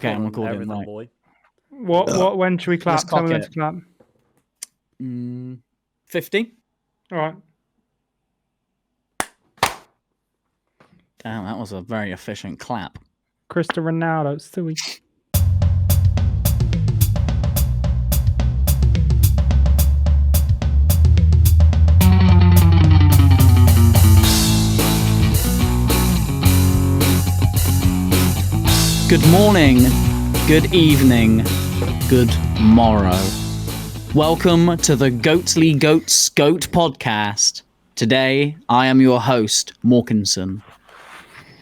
Okay, I'm recording. Right. Boy. When should we clap? Let's Tell cock me when it. to clap. 50. All right. Damn, that was a very efficient clap. Cristiano Ronaldo, silly. Good morning, good evening, good morrow. Welcome to the Goatly Goats Goat podcast. Today, I am your host, Morkinson.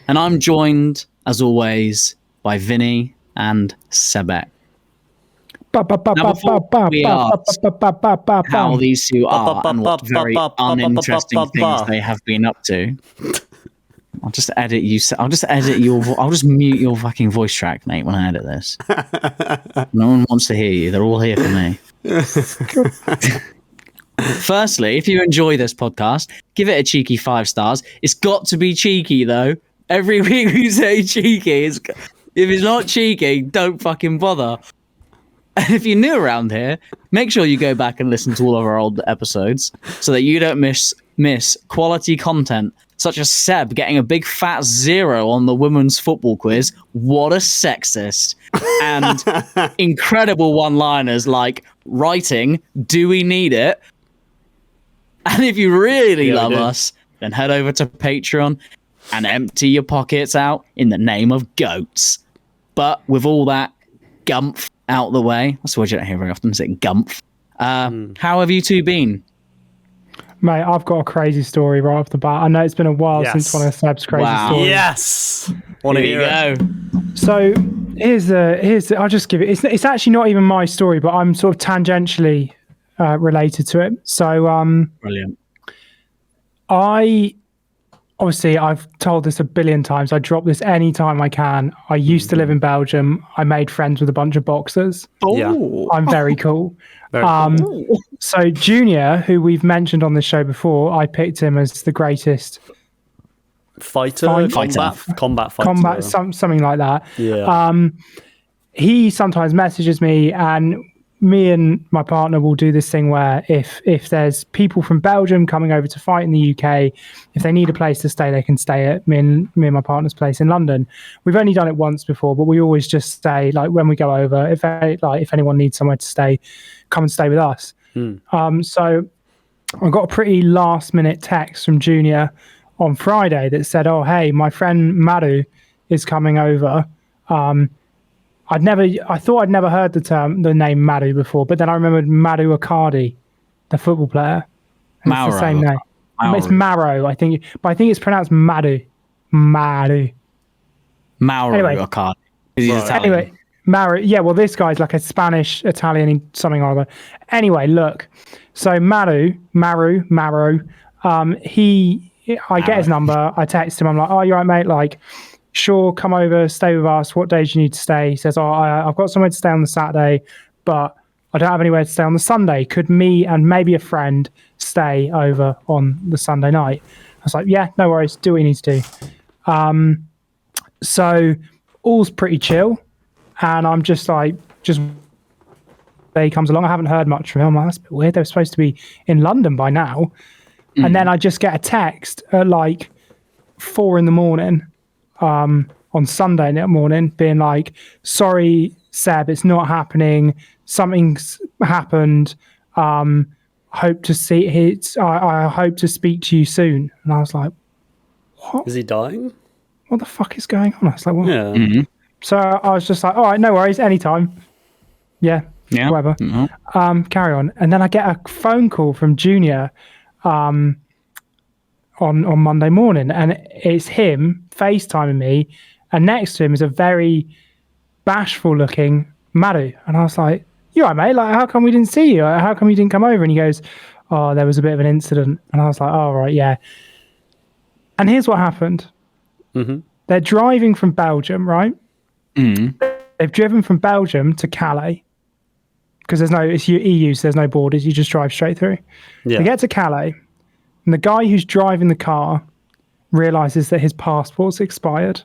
And I'm joined, as always, by Vinny and Seb. Now, before we ask how these two are and what very uninteresting things they have been up to, I'll just edit you. I'll just mute your fucking voice track, mate, when I edit this. No one wants to hear you. They're all here for me. Firstly, if you enjoy this podcast, give it a cheeky 5 stars. It's got to be cheeky, though. Every week we say cheeky. If it's not cheeky, don't fucking bother. And if you're new around here, make sure you go back and listen to all of our old episodes so that you don't miss quality content, such as Seb getting a big fat 0 on the women's football quiz. What a sexist. And incredible one-liners like writing, do we need it? And if you really love us, then head over to Patreon and empty your pockets out in the name of goats. But with all that gumph out the way, that's what you don't hear very often, is it gumph? How have you two been? Mate, I've got a crazy story right off the bat. I know it's been a while since one of Seb's crazy stories. Yes. Want to hear it? So here's I'll just give it. It's actually not even my story, but I'm sort of tangentially related to it. So Brilliant. I've told this a billion times. I drop this anytime I can. I used to live in Belgium. I made friends with a bunch of boxers. Oh, I'm very cool. Cool. So Junior, who we've mentioned on the show before, I picked him as the greatest combat fighter. Something like that. Yeah. He sometimes messages me, and me and my partner will do this thing where if there's people from Belgium coming over to fight in the UK, if they need a place to stay, they can stay at me and my partner's place in London. We've only done it once before, but we always just stay, like, when we go over, if anyone needs somewhere to stay, come and stay with us. So I got a pretty last minute text from Junior on Friday that said, oh, hey, my friend Maru is coming over. I thought I'd never heard the name Maru before, but then I remembered Maru Icardi, the football player. And it's the same name. It's Maro, I think, but I think it's pronounced Maru. Mauro Icardi. He's Italian. Anyway, Maru. Yeah, well, this guy's like a Spanish, Italian, something or other. Anyway, look. So Maru. I get his number. I text him. I'm like, oh, you're right, mate. Like, sure, come over, stay with us. What days do you need to stay? He says, oh, I've got somewhere to stay on the Saturday, but I don't have anywhere to stay on the Sunday. Could me and maybe a friend stay over on the Sunday night? I was like, yeah, no worries. Do what you need to do. So all's pretty chill. And I'm just like, he comes along. I haven't heard much from him. I'm like, that's a bit weird. They were supposed to be in London by now. And then I just get a text at like 4 a.m. on Sunday morning being like, sorry, Seb, it's not happening. Something's happened. I hope to speak to you soon. And I was like, what? Is he dying? What the fuck is going on? I was like, what? Yeah. Mm-hmm. So I was just like, all right, no worries, anytime. Yeah. Whatever. Mm-hmm. Carry on. And then I get a phone call from Junior on Monday morning, and it's him FaceTiming me, and next to him is a very bashful looking Maru. And I was like, you all right, mate? Like, how come we didn't see you? How come you didn't come over? And he goes, oh, there was a bit of an incident. And I was like, oh, right, yeah. And here's what happened. Mm-hmm. They're driving from Belgium, right? They've driven from Belgium to Calais, because it's EU, so there's no borders. You just drive straight through. Yeah. They get to Calais, and the guy who's driving the car realizes that his passport's expired.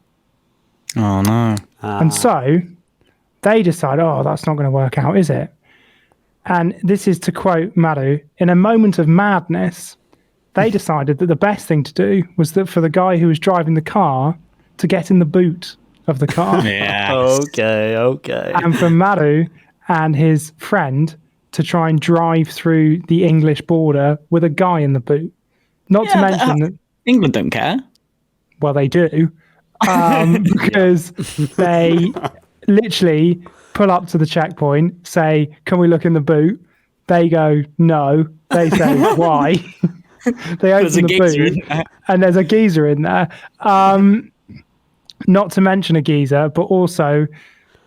Oh, no. And so they decide, oh, that's not going to work out, is it? And this is to quote Madhu, in a moment of madness, they decided that the best thing to do was that for the guy who was driving the car to get in the boot of the car. Yeah. Okay. And for Madhu and his friend to try and drive through the English border with a guy in the boot. Not to mention that England don't care. Well, they do, because they literally pull up to the checkpoint, say, "Can we look in the boot?" They go, "No." They say, "Why?" They open the boot, and there's a geezer in there. Not to mention a geezer, but also,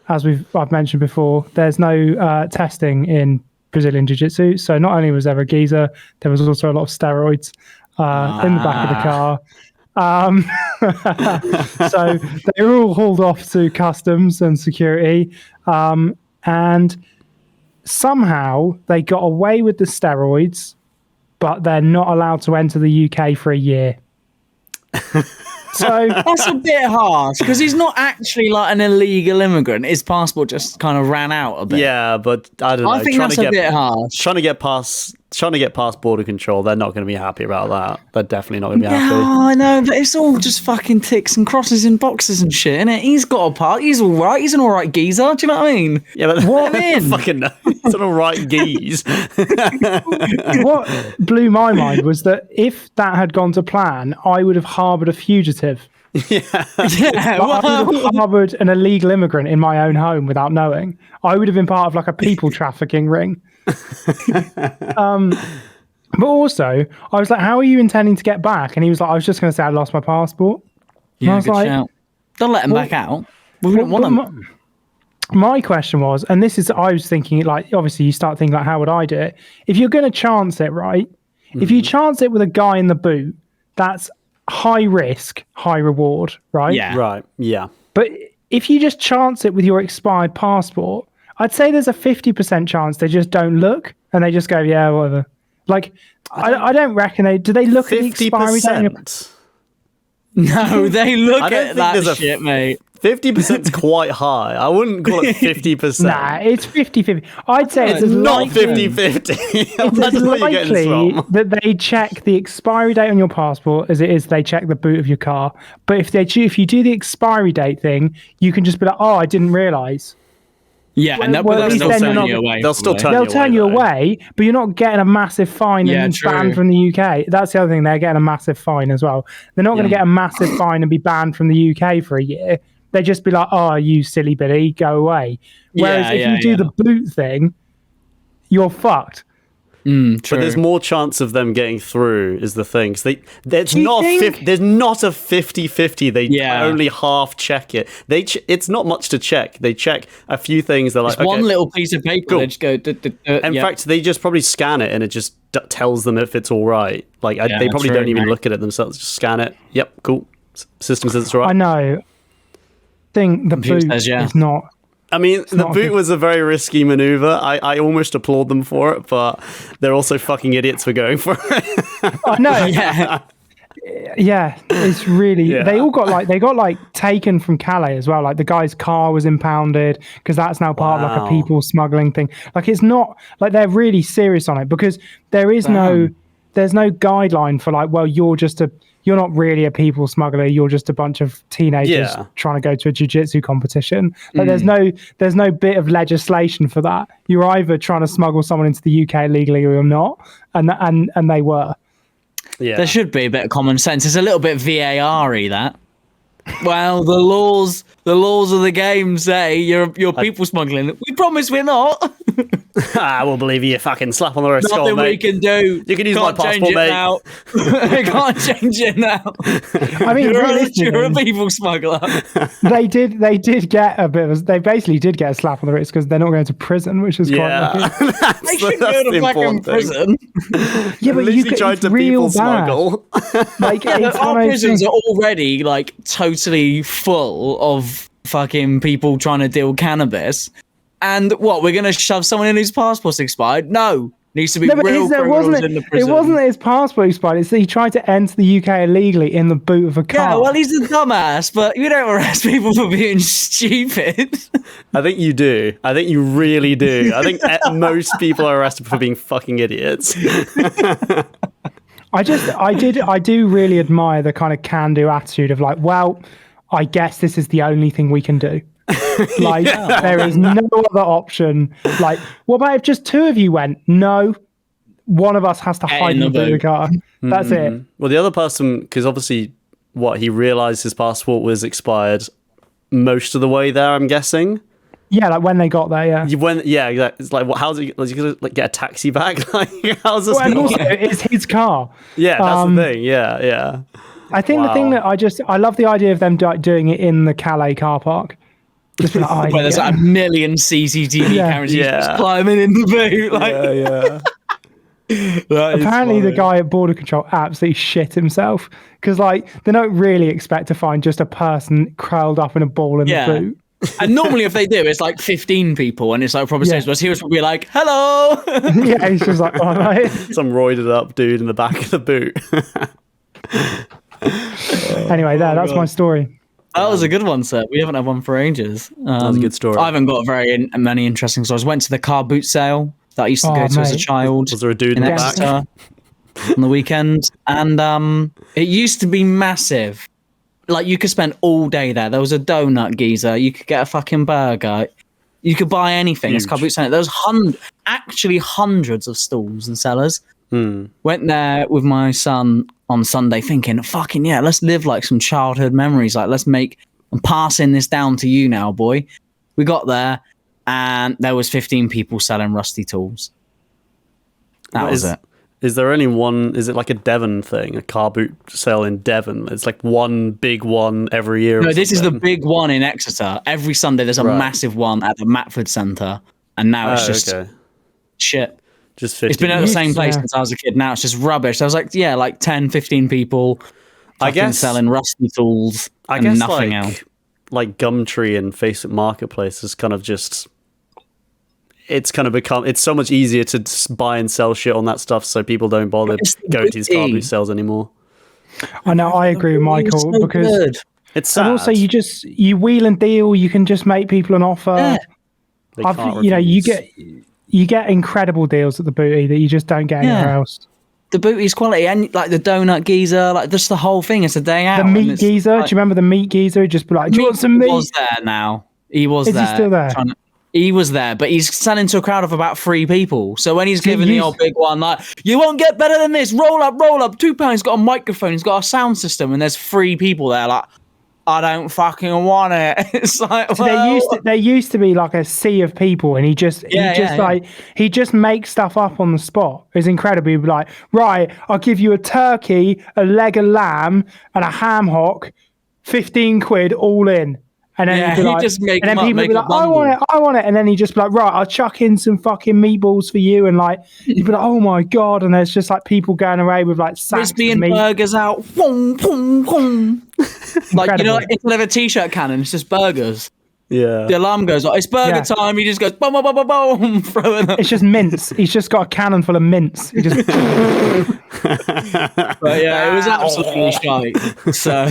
as I've mentioned before, there's no testing in Brazilian Jiu-Jitsu. So not only was there a geezer, there was also a lot of steroids in the back of the car. So they were all hauled off to customs and security, and somehow they got away with the steroids, but they're not allowed to enter the UK for a year. So that's a bit harsh because he's not actually like an illegal immigrant. His passport just kind of ran out a bit. Yeah, but I don't know. I think that's a bit harsh. Trying to get past border control, they're not going to be happy about that. They're definitely not going to be happy. Yeah, I know, but it's all just fucking ticks and crosses and boxes and shit, innit? He's got a part. He's all right. He's an all right geezer. Do you know what I mean? Yeah, but what I mean? Fucking no. It's an all right geese. What blew my mind was that if that had gone to plan, I would have harboured a fugitive. Yeah. I would have harboured an illegal immigrant in my own home without knowing. I would have been part of like a people trafficking ring. But also, I was like, "How are you intending to get back?" And he was like, "I was just going to say I lost my passport." Yeah, I was good like, shout. Don't let him back out. We wouldn't want him. My question was, and this is, I was thinking, like, obviously you start thinking, like, how would I do it? If you're going to chance it, right? Mm-hmm. If you chance it with a guy in the boot, that's high risk, high reward, right? Yeah. Right. Yeah. But if you just chance it with your expired passport, I'd say there's a 50% chance they just don't look and they just go, yeah, whatever. Like, I don't reckon do they look 50%? At the expiry date? No, they look at that shit, mate. 50% is quite high. I wouldn't call it 50%. Nah, it's 50-50. I'd say it's not 50-50. It's as likely that they check the expiry date on your passport as it is they check the boot of your car. But if you do the expiry date thing, you can just be like, "Oh, I didn't realise." Yeah, and they'll still turn you away. They'll turn you away, but you're not getting a massive fine and banned from the UK. That's the other thing. They're getting a massive fine as well. They're not going to get a massive fine and be banned from the UK for a year. They just be like, "Oh, you silly Billy, go away." Whereas if you do the boot thing, you're fucked. But there's more chance of them getting through is the thing. So there's not a 50-50. They only half check it. It's not much to check. They check a few things. They're like, one little piece of paper. Cool. They just go. In fact, they just probably scan it and it just tells them if it's all right. Like they probably don't even look at it themselves. Just scan it. Yep, cool. System says it's all right. I know. The boot is not. I mean, the boot was a very risky maneuver. I almost applaud them for it, but they're also fucking idiots for going for it. I know. Yeah, it's really. They all got taken from Calais as well. Like the guy's car was impounded because that's now part of like a people smuggling thing. Like it's not like they're really serious on it because there's no guideline for like, well, you're not really a people smuggler. You're just a bunch of teenagers trying to go to a jiu-jitsu competition. Like there's no bit of legislation for that. You're either trying to smuggle someone into the UK legally or you're not, and they were. Yeah, there should be a bit of common sense. It's a little bit VAR-y that. Well, the laws of the game say you're people smuggling. We promise we're not. I will believe you. Fucking slap on the wrist. Nothing we can do. You can use my passport, mate. Now. We can't change it now. I mean, you're a people smuggler. They did get a bit of. They basically did get a slap on the wrist because they're not going to prison, which is quite lucky. They should go to fucking prison. Yeah, but you tried to people smuggle. Like our prisons are already like totally full of fucking people trying to deal cannabis. And what, we're going to shove someone in whose passport's expired? No, Needs to be real criminals in the prison. It wasn't his passport expired. It's that he tried to enter the UK illegally in the boot of a car. Yeah, well, he's a dumbass, but you don't arrest people for being stupid. I think you do. I think you really do. I think most people are arrested for being fucking idiots. I do really admire the kind of can-do attitude of like, well, I guess this is the only thing we can do. Like, there is no other option. Like, what about if just two of you went? No, one of us has to hide in the car. That's it. Well, the other person, because obviously, he realised his passport was expired most of the way there, I'm guessing. Yeah, like when they got there, yeah. Exactly. It's like, how's he going to get a taxi back? Like, how's this? And also, it's his car. Yeah, that's the thing. Yeah. I think the thing that I love the idea of them doing it in the Calais car park. Just be like, where there's like a million CCTV cameras just climbing in the boot. Like, apparently the guy at border control absolutely shit himself because like they don't really expect to find just a person curled up in a ball in the boot. And normally if they do, it's like 15 people and it's like probably but he was probably like, hello. Yeah, he's just like, all right. Some roided up dude in the back of the boot. Anyway, that's my story. That was a good one, sir. We haven't had one for ages. That was a good story. I haven't got very many interesting stories. Went to the car boot sale that I used to go to as a child. Was there a dude in the back? On the weekend. And it used to be massive. Like, you could spend all day there. There was a donut geezer. You could get a fucking burger. You could buy anything. It's car boot sale. There was hundreds of stalls and sellers. Went there with my son on Sunday thinking, fucking yeah, let's live like some childhood memories. Like, I'm passing this down to you now, boy. We got there and there was 15 people selling rusty tools. That was it. Is there only one? Is it like a Devon thing, a car boot sale in Devon? It's like one big one every year. No, this is the big one in Exeter. Every Sunday there's a massive one at the Matford Centre. And now it's just shit. Just 50. It's been at the same place since I was a kid. Now it's just rubbish. I was like, like 10, 15 people selling rusty tools and nothing else. Like Gumtree and Facebook Marketplace is kind of just... It's kind of become... It's so much easier to buy and sell shit on that stuff so people don't bother going to these car boot sales anymore. I know, I agree with Michael because... It's sad. And also you wheel and deal, you can just make people an offer. Yeah. You get incredible deals at the booty that you just don't get anywhere else. The booty's quality and like the donut geezer, like just the whole thing. It's a day out. The meat geezer. Do you remember the meat geezer? He'd just be like, "Do you want some meat?" He was there now. He was there. Is he still there? He was there, but he's selling to a crowd of about 3 people. So when he's giving the old big one, like, you won't get better than this. Roll up, £2. He's got a microphone. He's got a sound system, and there's 3 people there. Like, I don't fucking want it. It's like, there used to be like a sea of people, and he just makes stuff up on the spot. It's incredible. He'd be like, right, I'll give you a turkey, a leg of lamb, and a ham hock, 15 quid all in. And then people would be like, I want it. And then he'd just be like, right, I'll chuck in some fucking meatballs for you. And like, you'd be like, oh my God. And there's just like people going away with like sacks of meat. Burgers out. Boom, boom, boom. Like, instead of a t-shirt cannon, it's just burgers. Yeah. The alarm goes off. It's burger time. He just goes, boom, boom, boom, boom, boom. Throwing them. It's just mince. He's just got a cannon full of mince. He just... But yeah, it was absolutely shite. So,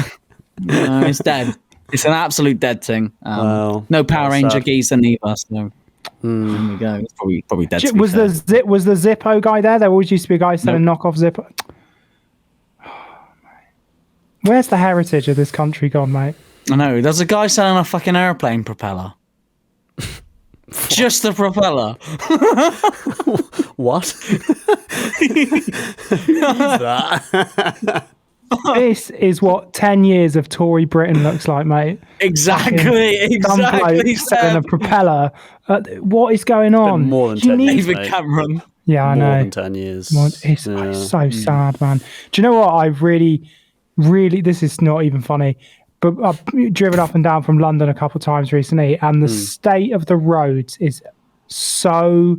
it's dead. It's an absolute dead thing. No Power Ranger geezer neither. So there we go. It's probably dead. Was the Zippo guy there? There always used to be a guy selling knockoff Zippo. Where's the heritage of this country gone, mate? I know. There's a guy selling a fucking airplane propeller. Just the propeller. What? That? This is what 10 years of Tory Britain looks like, mate. Exactly. Selling a propeller. What is going on? More than 10 years, David Cameron. Yeah, I know. More than 10 years. It's so sad, man. Do you know what? I've really, this is not even funny, but I've driven up and down from London a couple of times recently, and the state of the roads is so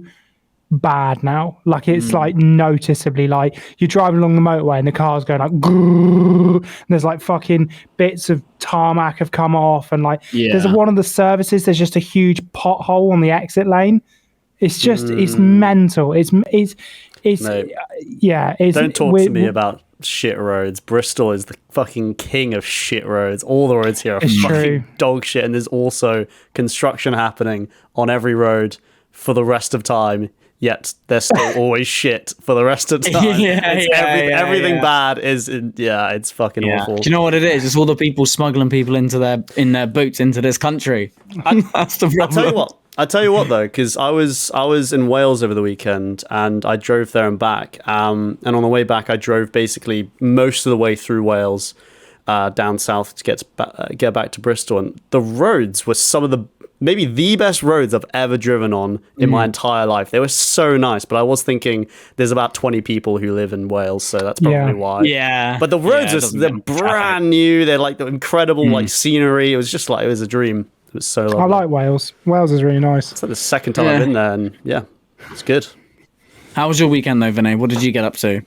bad now. Like, it's like noticeably, like you're driving along the motorway and the car's going like and there's like fucking bits of tarmac have come off, and like there's one of the services, there's just a huge pothole on the exit lane, It's just it's mental. It's Mate, yeah. Don't talk to me about shit roads. Bristol is the fucking king of shit roads. All the roads here are fucking dog shit, and there's also construction happening on every road for the rest of time. Yet they're still always shit for the rest of the time. Everything bad is, it's fucking awful. Do you know what it is? It's all the people smuggling people in their boots into this country. That's the problem. I tell you what though, because I was in Wales over the weekend and I drove there and back. And on the way back, I drove basically most of the way through Wales, down south to get back to Bristol. And the roads were maybe the best roads I've ever driven on in my entire life. They were so nice, but I was thinking there's about 20 people who live in Wales, so that's probably why. Yeah. But the roads they're brand new. They're like the incredible like scenery. It was just like, it was a dream. It was so lovely. I like Wales. Wales is really nice. It's like the second time I've been there, and it's good. How was your weekend though, Vinny? What did you get up to?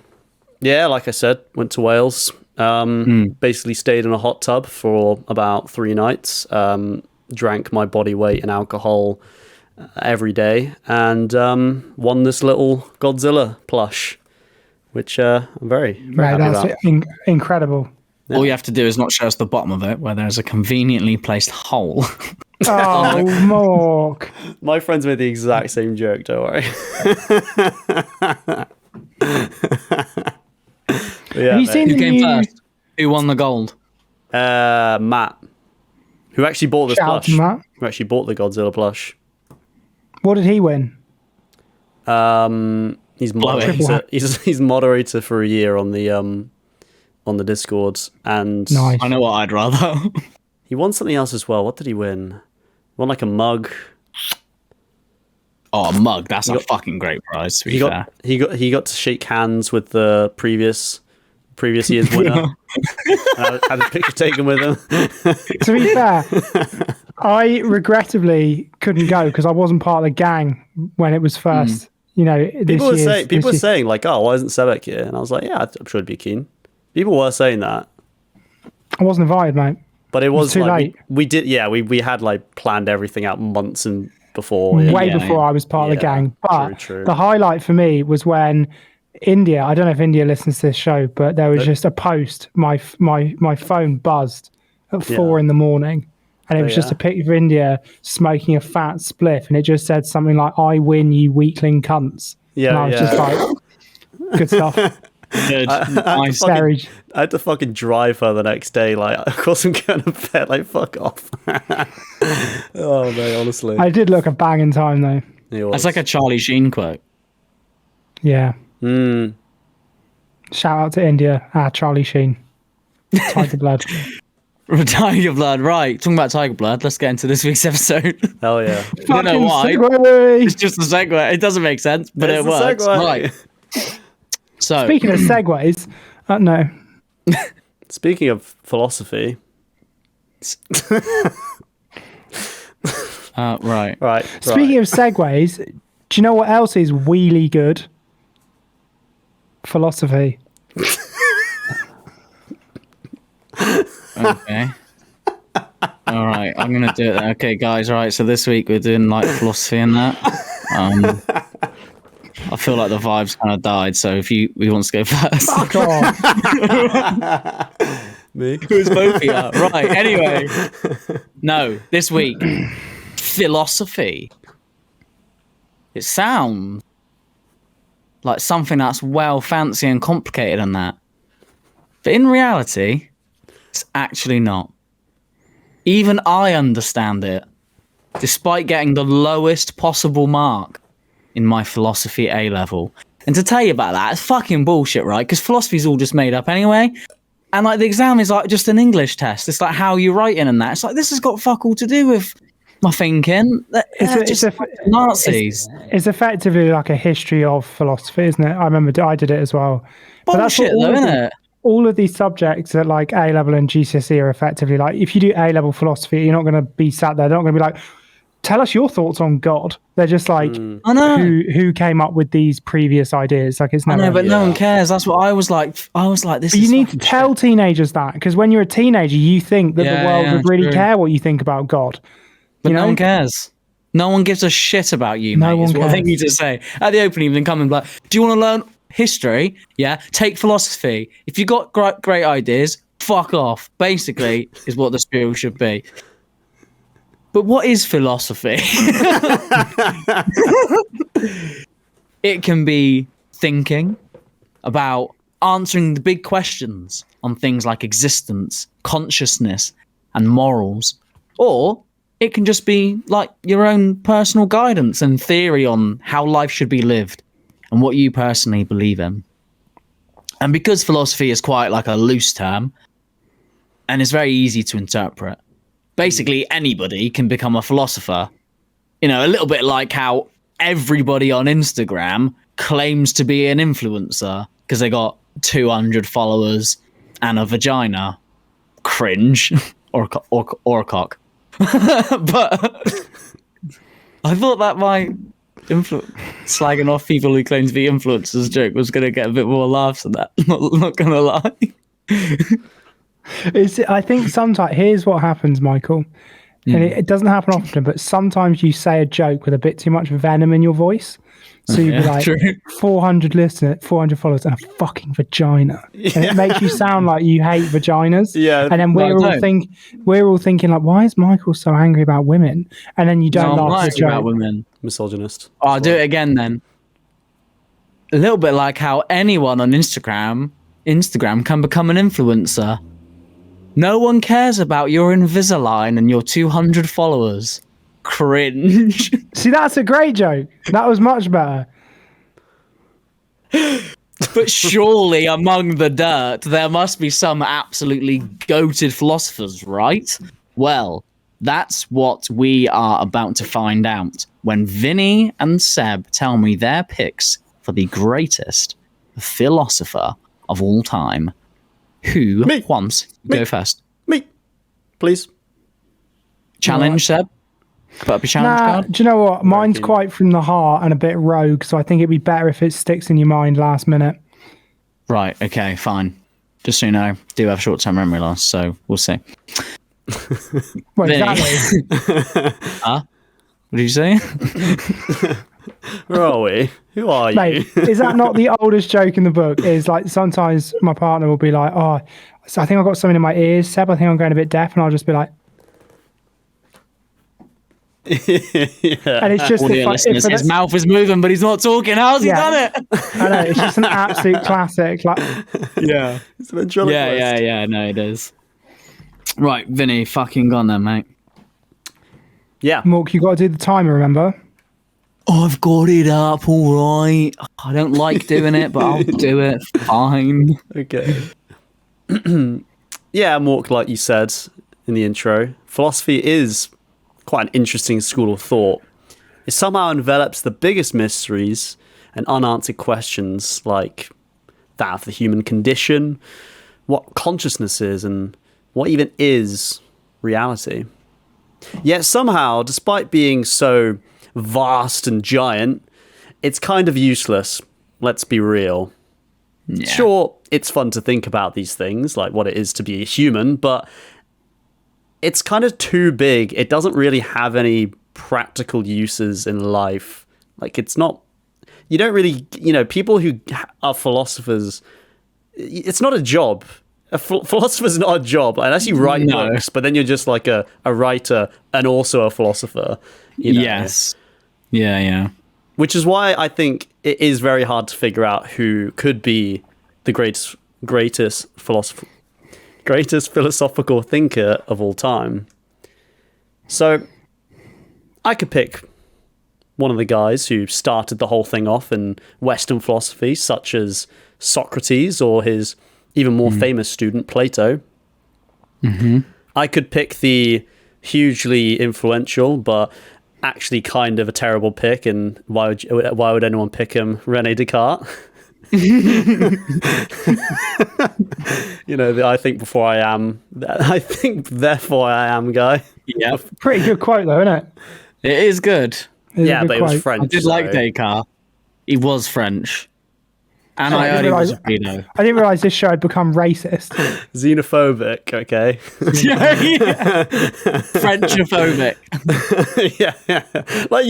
Yeah, like I said, went to Wales. Basically stayed in a hot tub for about 3 nights. Drank my body weight in alcohol every day, and won this little Godzilla plush, which I'm very happy about. Incredible. Yeah. All you have to do is not show us the bottom of it, where there's a conveniently placed hole. Oh, Mork. My friends made the exact same joke, don't worry. Have you seen Who came first? Who won the gold? Matt. Who actually bought this plush? Matt. Who actually bought the Godzilla plush? What did he win? He's moderator. He's moderator for a year on the Discord, and nice. I know what I'd rather. He won something else as well. What did he win? He won like a mug. Oh, a mug. That's a fucking great prize, to be fair. He got to shake hands with the previous year's winner. I had a picture taken with him. To be fair, I regrettably couldn't go because I wasn't part of the gang when it was first. You know, people were saying like, "Oh, why isn't Sebek here?" And I was like, "Yeah, I'm sure he'd be keen." People were saying that. I wasn't invited, mate. But it was too like late. we did. Yeah, we had like planned everything out months and before. Way before I was part of the gang. But true. The highlight for me was when India, I don't know if India listens to this show, but there was just a post. My phone buzzed at 4 a.m, and it was just a picture of India smoking a fat spliff, and it just said something like, "I win, you weakling cunts." Yeah, and I was just like, good stuff. Good. I had to fucking drive her the next day. Like, of course I'm going to bed. Like, fuck off. Oh man, honestly, I did look a bang in time though. That's like a Charlie Sheen quote. Yeah. Shout out to India, Charlie Sheen. Tiger Blood. Tiger Blood, right. Talking about Tiger Blood, let's get into this week's episode. Hell yeah. I don't know why. Segue. It's just a segue. It doesn't make sense, but it works. Right. So, speaking of segues, no. Speaking of philosophy. Right. Speaking of segues, do you know what else is really good? Philosophy. Okay. All right, I'm gonna do it. Okay, guys. All right. So this week we're doing like philosophy and that. I feel like the vibe's kind of died. So if we want to go first, Fuck off. Me? Who's both here? Right. Anyway, no. This week, philosophy. It sounds like something that's well fancy and complicated than that, but in reality, it's actually not. Even I understand it, despite getting the lowest possible mark in my philosophy A level. And to tell you about that, it's fucking bullshit, right? Because philosophy's all just made up anyway. And like the exam is like just an English test. It's like how you writing and that. It's like this has got fuck all to do with my thinking. It's Nazis. It's effectively like a history of philosophy, isn't it? I remember I did it as well. Bullshit though, isn't it? All of these subjects at like A level and GCSE are effectively like, if you do A level philosophy, you're not going to be sat there. They're not going to be like, tell us your thoughts on God. They're just like, I know who came up with these previous ideas. Like it's never. I know, but no one cares. That's what I was like. This. But you need to tell teenagers that, because when you're a teenager, you think that the world would really care what you think about God. But no one cares. No one gives a shit about you, No mate. Is one what they cares. need to say at the opening. Then come and be like, do you want to learn history? Yeah, take philosophy. If you got great ideas, fuck off. Basically, is what the spiel should be. But what is philosophy? It can be thinking about answering the big questions on things like existence, consciousness, and morals. Or it can just be like your own personal guidance and theory on how life should be lived and what you personally believe in. And because philosophy is quite like a loose term and it's very easy to interpret, basically anybody can become a philosopher. You know, a little bit like how everybody on Instagram claims to be an influencer because they got 200 followers and a vagina. Cringe. or a cock. But I thought that my slagging off people who claim to be influencers joke was going to get a bit more laughs than that. Not going to lie. I think sometimes, here's what happens, Michael, and it doesn't happen often, but sometimes you say a joke with a bit too much venom in your voice. So you'd be like, true. 400 listeners, 400 followers, and a fucking vagina. Yeah. And it makes you sound like you hate vaginas. Yeah. And then we're all thinking like, why is Michael so angry about women? And then you don't like the joke. About women. Misogynist. I'll do it again then. A little bit like how anyone on Instagram can become an influencer. No one cares about your Invisalign and your 200 followers. Cringe. See, that's a great joke. That was much better. But surely among the dirt, there must be some absolutely goated philosophers, right? Well, that's what we are about to find out when Vinny and Seb tell me their picks for the greatest philosopher of all time. Who wants to go first? Me. Please. Challenge, Seb? Put up your challenge card? Do you know what? Mine's quite from the heart and a bit rogue, so I think it'd be better if it sticks in your mind last minute. Right, okay, fine. Just so you know, I do have short-term memory loss, so we'll see. Well, exactly. Huh? What did you say? Where are we? Who are you? Mate, is that not the oldest joke in the book? Is like sometimes my partner will be like, oh, so I think I've got something in my ears, Seb, I think I'm going a bit deaf, and I'll just be like, yeah. And it's just his mouth is moving, but he's not talking. How's he done it? I know, it's just an absolute classic. Like, yeah, it's a ventriloquist. Yeah. No, it is. Right, Vinny, fucking gone then, mate. Yeah, Mork, you got to do the timer. Remember? I've got it up, all right. I don't like doing it, but I'll do it. Fine. Okay. Yeah, Mork, like you said in the intro, philosophy is quite an interesting school of thought. It somehow envelops the biggest mysteries and unanswered questions like that of the human condition, what consciousness is, and what even is reality. Yet somehow, despite being so vast and giant, it's kind of useless. Let's be real. Yeah. Sure, it's fun to think about these things, like what it is to be a human, but it's kind of too big. It doesn't really have any practical uses in life. Like, it's not... You don't really... You know, people who are philosophers... It's not a job. A philosopher's not a job. Unless you write books, but then you're just like a writer and also a philosopher. You know? Yes. Yeah. Which is why I think it is very hard to figure out who could be the greatest philosophical thinker of all time. So I could pick one of the guys who started the whole thing off in Western philosophy, such as Socrates or his even more famous student, Plato. Mm-hmm. I could pick the hugely influential, but actually kind of a terrible pick, and why would anyone pick him? René Descartes. You know, I think before I am. I think therefore I am guy. Yeah, pretty good quote though, isn't it? It is good. Yeah, but it was French. I did like Descartes. He was French. And I heard he was a pedo. I didn't realise this show had become racist. Xenophobic, okay? Frenchophobic. yeah. Like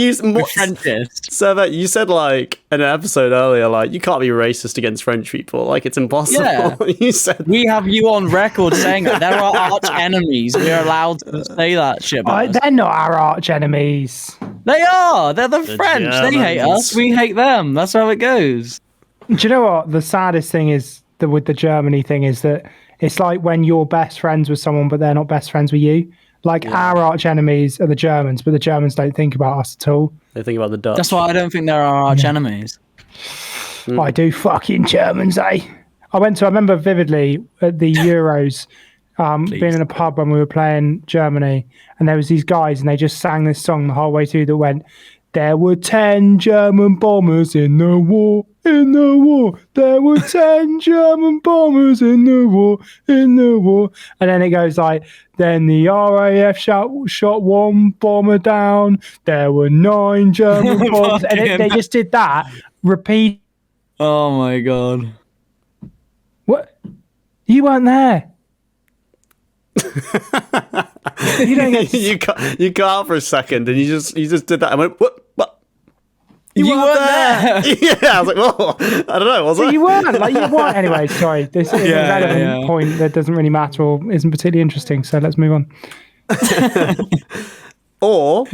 Frenchist. So you said like in an episode earlier, like you can't be racist against French people. Like it's impossible. Yeah. You said we have you on record saying that there are arch enemies. We're allowed to say that shit. They're not our arch enemies. They are. They're the French. Germans. They hate us. We hate them. That's how it goes. Do you know what the saddest thing is with the Germany thing is that it's like when you're best friends with someone but they're not best friends with you. Like our arch enemies are the Germans, but the Germans don't think about us at all. they think about the Dutch. That's why I don't think they're our arch enemies. I do fucking Germans, eh? I remember vividly at the Euros, being in a pub when we were playing Germany, and there was these guys and they just sang this song the whole way through that went, "There were 10 German bombers in the war. In the war, there were 10 German bombers in the war, and then it goes like, then the RAF shot one bomber down, there were 9 German bombers, and they just did that, repeat. Oh my god. What? You weren't there. You don't get you cut out for a second and you just did that. I went, what? You weren't there. Yeah, I was like, well, I don't know. Was I? You weren't. Like, you weren't. Anyway, sorry. This is a relevant point that doesn't really matter or isn't particularly interesting. So let's move on. Or,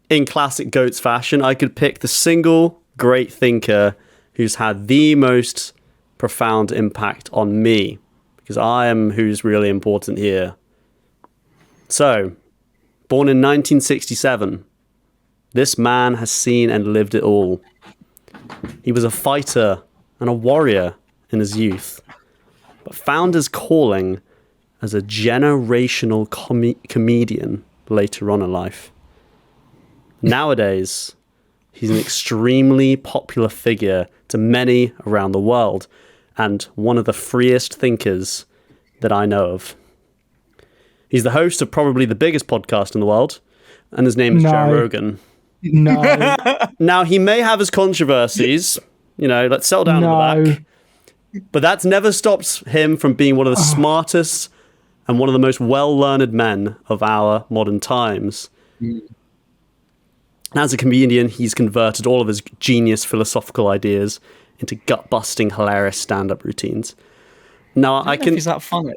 in classic Goats fashion, I could pick the single great thinker who's had the most profound impact on me, because I am who's really important here. So, born in 1967. This man has seen and lived it all. He was a fighter and a warrior in his youth, but found his calling as a generational comedian later on in life. Nowadays, he's an extremely popular figure to many around the world, and one of the freest thinkers that I know of. He's the host of probably the biggest podcast in the world, and his name is Joe Rogan. No. Now, he may have his controversies, let's settle down in the back. But that's never stopped him from being one of the smartest and one of the most well-learned men of our modern times. As a comedian, he's converted all of his genius philosophical ideas into gut-busting, hilarious stand-up routines. Now, I can... Is that funny?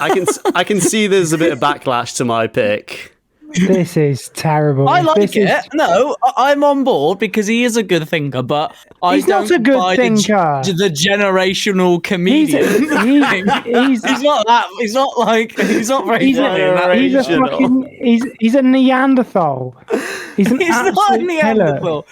I can see there's a bit of backlash to my pick. This is terrible. I like it. No, I'm on board because he is a good thinker, but he's not a good thinker. The generational comedian. He's not that. He's not like. He's not very. He's a Neanderthal. He's not a Neanderthal.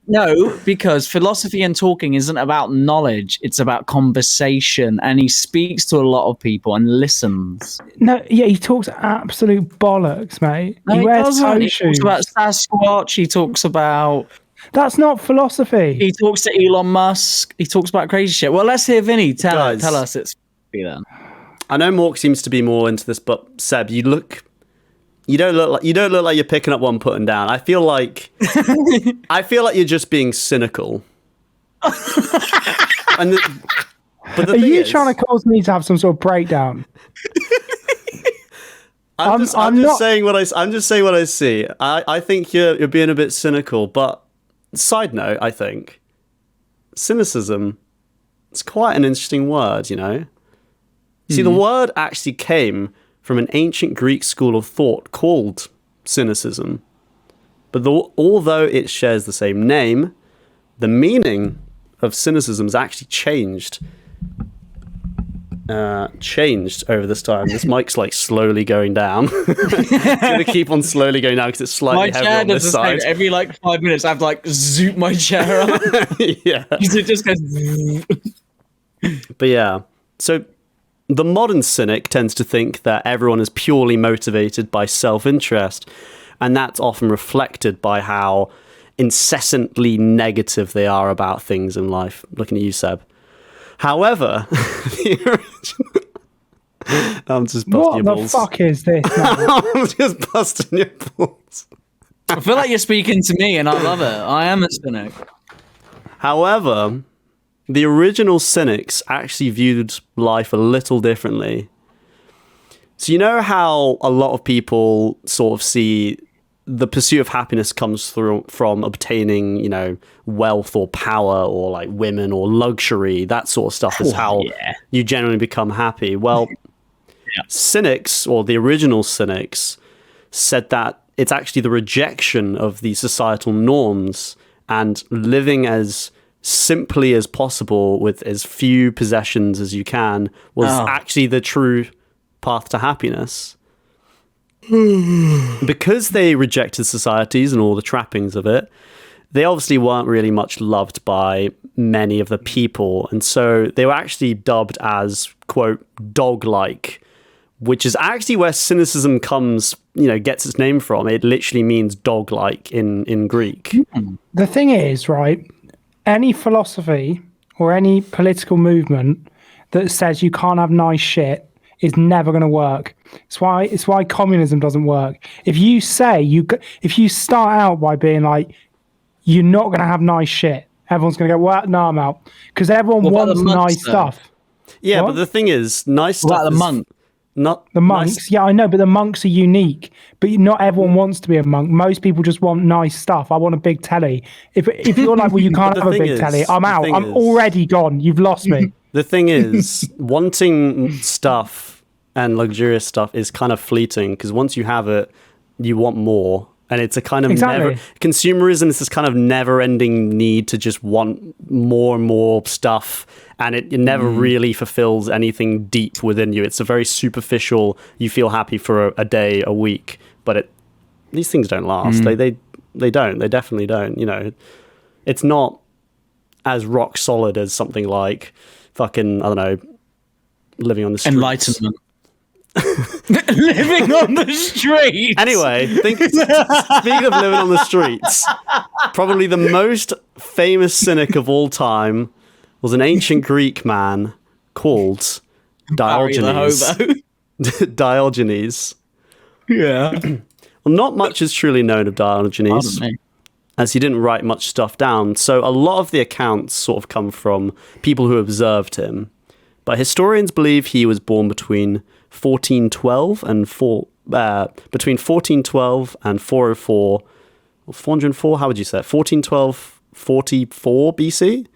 No, because philosophy and talking isn't about knowledge. It's about conversation. And he speaks to a lot of people and listens. No, yeah, he talks absolute bollocks, mate. No, he wears toe shoes. He talks about Sasquatch. He talks about... That's not philosophy. He talks to Elon Musk. He talks about crazy shit. Well, let's hear Vinny. Tell us it's then. I know Mork seems to be more into this, but Seb, you don't look like you're picking up what I'm putting down. I feel like you're just being cynical. But are you trying to cause me to have some sort of breakdown? I'm just saying what I see. I think you're being a bit cynical. But side note, I think cynicism is quite an interesting word. See, the word actually came from an ancient Greek school of thought called cynicism. But although it shares the same name, the meaning of cynicism has actually changed over this time. This mic's like slowly going down. It's going to keep on slowly going down because it's slightly heavy on this side. Every 5 minutes I have to zoom my chair up. Yeah. Because it just goes... But yeah, so... The modern cynic tends to think that everyone is purely motivated by self-interest, and that's often reflected by how incessantly negative they are about things in life. Looking at you, Seb. However, I'm just busting your balls. What the fuck is this? I'm just busting your balls. I feel like you're speaking to me, and I love it. I am a cynic. However, the original cynics actually viewed life a little differently. So you know how a lot of people sort of see the pursuit of happiness comes through from obtaining, you know, wealth or power or like women or luxury, that sort of stuff is how you generally become happy. Well, cynics, or the original cynics, said that it's actually the rejection of the societal norms and living as simply as possible with as few possessions as you can was actually the true path to happiness. Because they rejected societies and all the trappings of it, they obviously weren't really much loved by many of the people, and so they were actually dubbed as, quote, dog-like, which is actually where cynicism comes, you know, gets its name from. It literally means dog-like in Greek. The thing is, right, any philosophy or any political movement that says you can't have nice shit is never going to work. It's why communism doesn't work. If you start out by being like, you're not going to have nice shit, everyone's going to go, well, no, I'm out, because everyone wants nice stuff. Yeah, but the thing is, nice stuff. Like the monk. Not the monks. Nice. Yeah, I know, but the monks are unique. But not everyone wants to be a monk. Most people just want nice stuff. I want a big telly. If you're like, well, you can't have a big telly, I'm out. I'm already gone. You've lost me. The thing is, wanting stuff and luxurious stuff is kind of fleeting, because once you have it, you want more. And it's a kind of consumerism is this kind of never-ending need to just want more and more stuff, and it never really fulfills anything deep within you. It's a very superficial, you feel happy for a day, a week, but these things don't last. They don't. They definitely don't. You know, it's not as rock solid as something like fucking, I don't know, living on the streets. Enlightenment. Living on the streets. Anyway, speaking of living on the streets, probably the most famous cynic of all time was an ancient Greek man called Diogenes. Diogenes. Yeah. Well, not much is truly known of Diogenes, as he didn't write much stuff down. So a lot of the accounts sort of come from people who observed him. But historians believe he was born between 1412 and 404, or 404, how would you say it? 1412, 44 BC?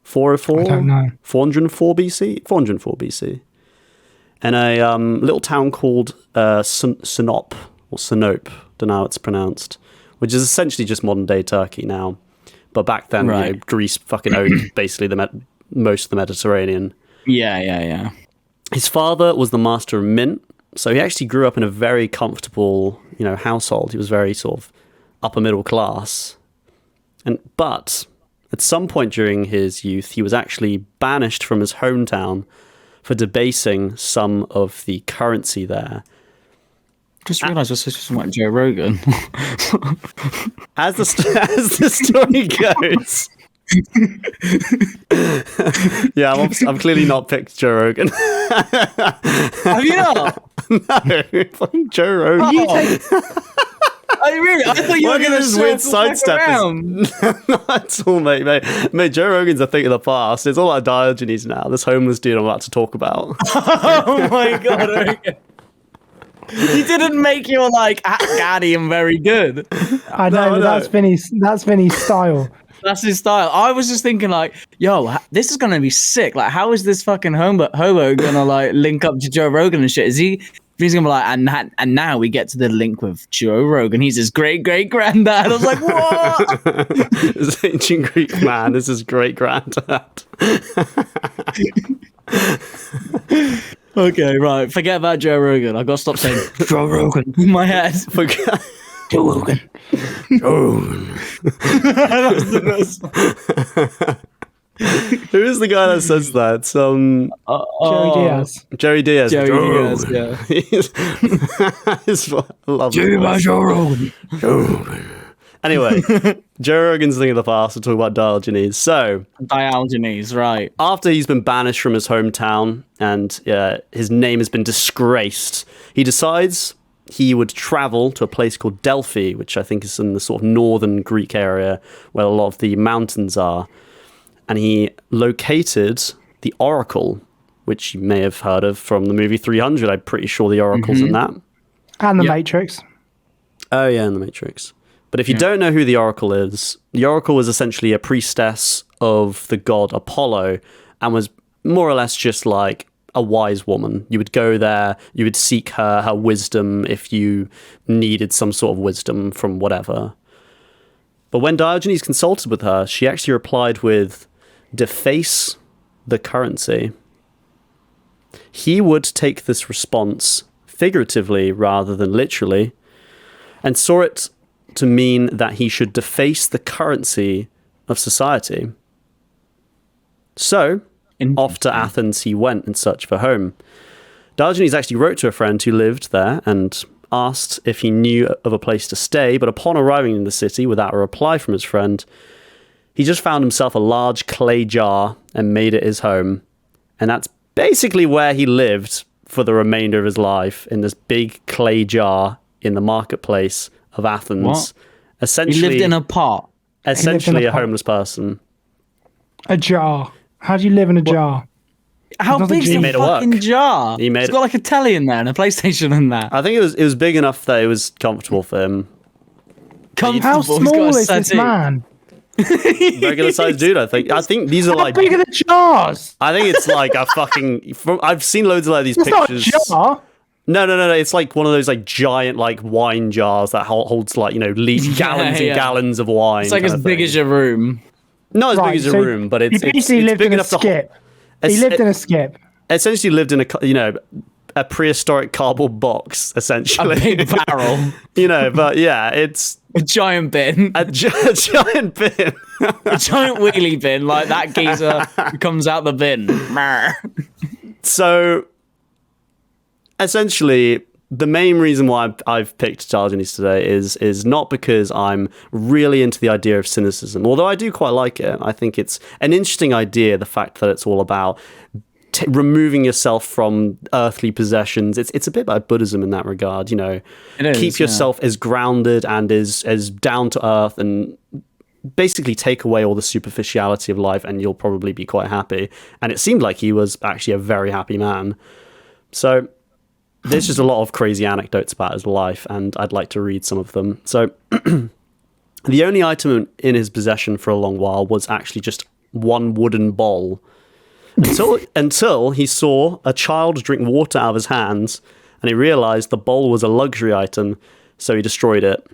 404? I don't know. 404 BC? 404 BC. In a little town called Sinop, or Sinope, don't know how it's pronounced, which is essentially just modern day Turkey now. But back then, you know, Greece fucking owned basically most of the Mediterranean. Yeah. His father was the master of mint, so he actually grew up in a very comfortable, you know, household. He was very sort of upper middle class. But at some point during his youth, he was actually banished from his hometown for debasing some of the currency there. Just realised we're supposed to talk about Joe Rogan. As the story goes. Yeah, I'm clearly not picked Joe Rogan. Have you not? No, fucking Joe Rogan. I thought you were going to weird sidestep. That's all, mate. Joe Rogan's a thing of the past. It's all about Diogenes now. This homeless dude I'm about to talk about. Oh my god, Rogan. You didn't make your like gaddy and very good. I know, but that's Vinny's style. That's his style. I was just thinking like, yo, this is gonna be sick. Like, how is this fucking hobo gonna like link up to Joe Rogan and shit? He's gonna be like, and now we get to the link with Joe Rogan. He's his great granddad. I was like, what? This ancient Greek man is his great granddad. Okay, right. Forget about Joe Rogan. I gotta stop saying Joe Rogan in my head. Joe Rogan. Joe Rogan. That's the best. Who is the guy that says that? Joey Diaz. Joey Diaz. Joey Diaz, yeah. I love Joe Rogan. Joe Rogan. Anyway, Joe Rogan's thing of the past. We're talking about Diogenes. So, Diogenes, right. After he's been banished from his hometown and his name has been disgraced, he decides he would travel to a place called Delphi, which I think is in the sort of northern Greek area where a lot of the mountains are. And he located the Oracle, which you may have heard of from the movie 300. I'm pretty sure the Oracle's in that. And the Matrix. Oh, yeah, and the Matrix. But if you don't know who the Oracle is, the Oracle was essentially a priestess of the god Apollo and was more or less just like a wise woman. You would go there, you would seek her wisdom if you needed some sort of wisdom from whatever. But when Diogenes consulted with her, she actually replied with, deface the currency. He would take this response figuratively rather than literally, and saw it to mean that he should deface the currency of society. So, off to Athens he went in search of a home. Diogenes actually wrote to a friend who lived there and asked if he knew of a place to stay, but upon arriving in the city without a reply from his friend, he just found himself a large clay jar and made it his home. And that's basically where he lived for the remainder of his life, in this big clay jar in the marketplace of Athens. What? Essentially, He lived in a pot. Essentially a homeless person. A jar. How do you live in a jar? How big's the fucking jar? It's got like a telly in there and a PlayStation in there. I think it was big enough that it was comfortable for him. How small is this man? Regular sized dude, I think. I think these are like... How big are the jars? I think it's like a fucking... I've seen loads of like these pictures. It's not a jar. No. It's like one of those like giant like wine jars that holds like, gallons and gallons of wine. It's like as big as your room. Not as big as your room, but it's big enough to... He lived in a skip. Essentially lived in a prehistoric cardboard box, essentially. A big barrel. But yeah, it's... A giant bin. A giant bin. A giant wheelie bin, like that geezer who comes out the bin. So, essentially, the main reason why I've picked Diogenes today is not because I'm really into the idea of cynicism, although I do quite like it. I think it's an interesting idea, the fact that it's all about removing yourself from earthly possessions. It's a bit like Buddhism in that regard, keep yourself as grounded and as down to earth, and basically take away all the superficiality of life and you'll probably be quite happy. And it seemed like he was actually a very happy man. So there's just a lot of crazy anecdotes about his life, and I'd like to read some of them. So the only item in his possession for a long while was actually just one wooden bowl. Until he saw a child drink water out of his hands, and he realized the bowl was a luxury item, so he destroyed it.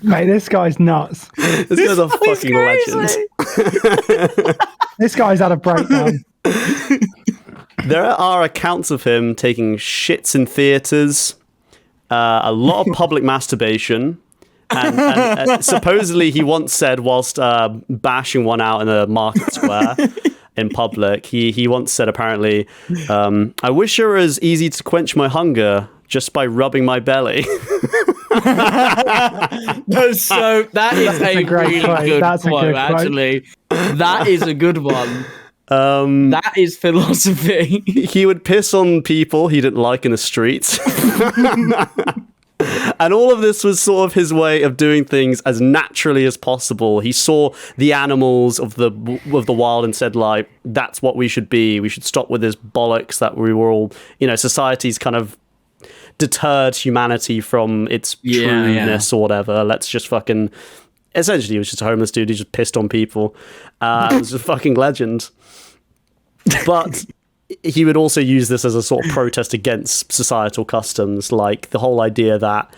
Mate, this guy's nuts. This guy's a fucking legend. This guy's had a breakdown. There are accounts of him taking shits in theaters, a lot of public masturbation, and supposedly he once said, whilst bashing one out in a market square in public, he once said apparently, I wish it were as easy to quench my hunger just by rubbing my belly. That is a great quote, actually. That is a good one. That is philosophy. He would piss on people he didn't like in the streets. And all of this was sort of his way of doing things as naturally as possible. He saw the animals of the wild and said, like, that's what we should be. We should stop with this bollocks that we were all, society's kind of deterred humanity from its trueness or whatever. Let's just fucking... Essentially, he was just a homeless dude who just pissed on people. It was a fucking legend. But he would also use this as a sort of protest against societal customs, like the whole idea that,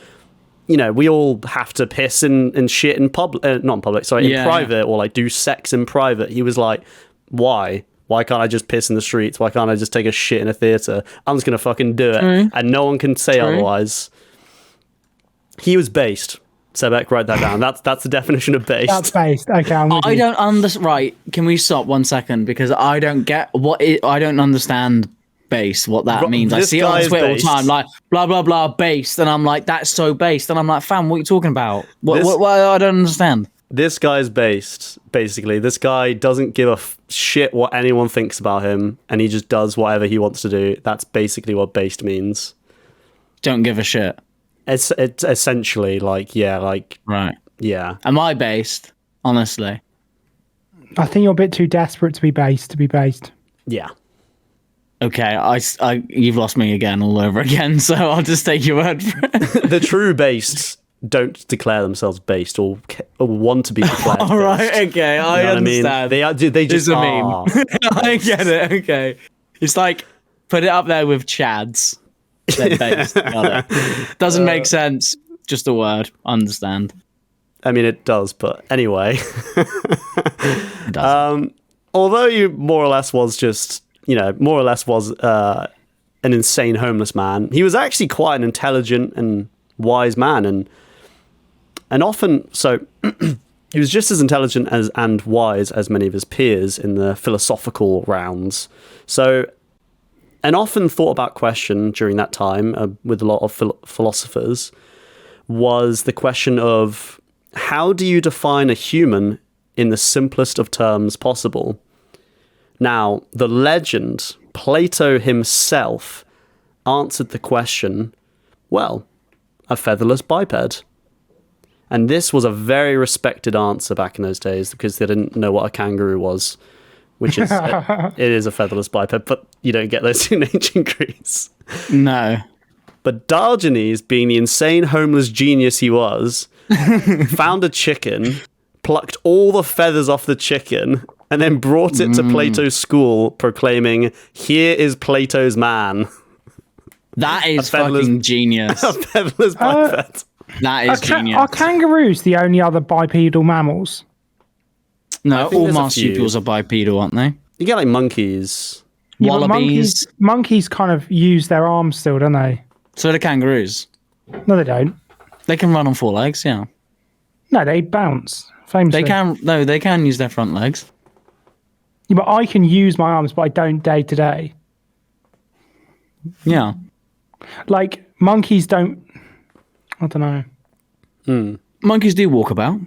we all have to piss and shit in public, not in public, sorry, in private, or like do sex in private. He was like, why? Why can't I just piss in the streets? Why can't I just take a shit in a theatre? I'm just going to fucking do it. And no one can say otherwise. He was based. Sebek, write that down. That's the definition of based. That's based. Okay, I don't understand. Right, can we stop 1 second? Because I don't get I don't understand based, what that means. I see it on Twitter all the time, like, blah, blah, blah, based. And I'm like, that's so based. And I'm like, fam, what are you talking about? What I don't understand. this guy's based, basically. This guy doesn't give a shit what anyone thinks about him, and he just does whatever he wants to do. That's basically what based means. Don't give a shit. It's essentially like, yeah, like... Right. Yeah. Am I based? Honestly. I think you're a bit too desperate to be based. Yeah. Okay, you've lost me again all over again, so I'll just take your word for it. The true based don't declare themselves based or want to be declared All right, okay, I understand. I mean? They just a are. meme. I get it, okay. It's like, put it up there with Chads. They're based. Got it. Doesn't make sense. Just a word. Understand. I mean, it does, but anyway. It doesn't. Although you more or less was an insane homeless man, he was actually quite an intelligent and wise man, and often so he was just as intelligent and wise as many of his peers in the philosophical rounds. So an often thought about question during that time with a lot of philosophers was the question of, how do you define a human in the simplest of terms possible? Now, the legend, Plato himself, answered the question, well, a featherless biped. And this was a very respected answer back in those days because they didn't know what a kangaroo was, which is, it is a featherless biped, but you don't get those in ancient Greece. No. But Diogenes, being the insane homeless genius he was, found a chicken, plucked all the feathers off the chicken, and then brought it to Plato's school, proclaiming, "Here is Plato's man." That is fucking genius. A featherless biped. That is genius. Are kangaroos the only other bipedal mammals? No, all marsupials are bipedal, aren't they? You get like monkeys. Wallabies. Monkeys kind of use their arms still, don't they? So do kangaroos. No, they don't. They can run on four legs, yeah. No, they bounce. Famously. They can use their front legs. Yeah, but I can use my arms, but I don't day to day. Yeah. Like, monkeys don't... I don't know. Monkeys do walk about.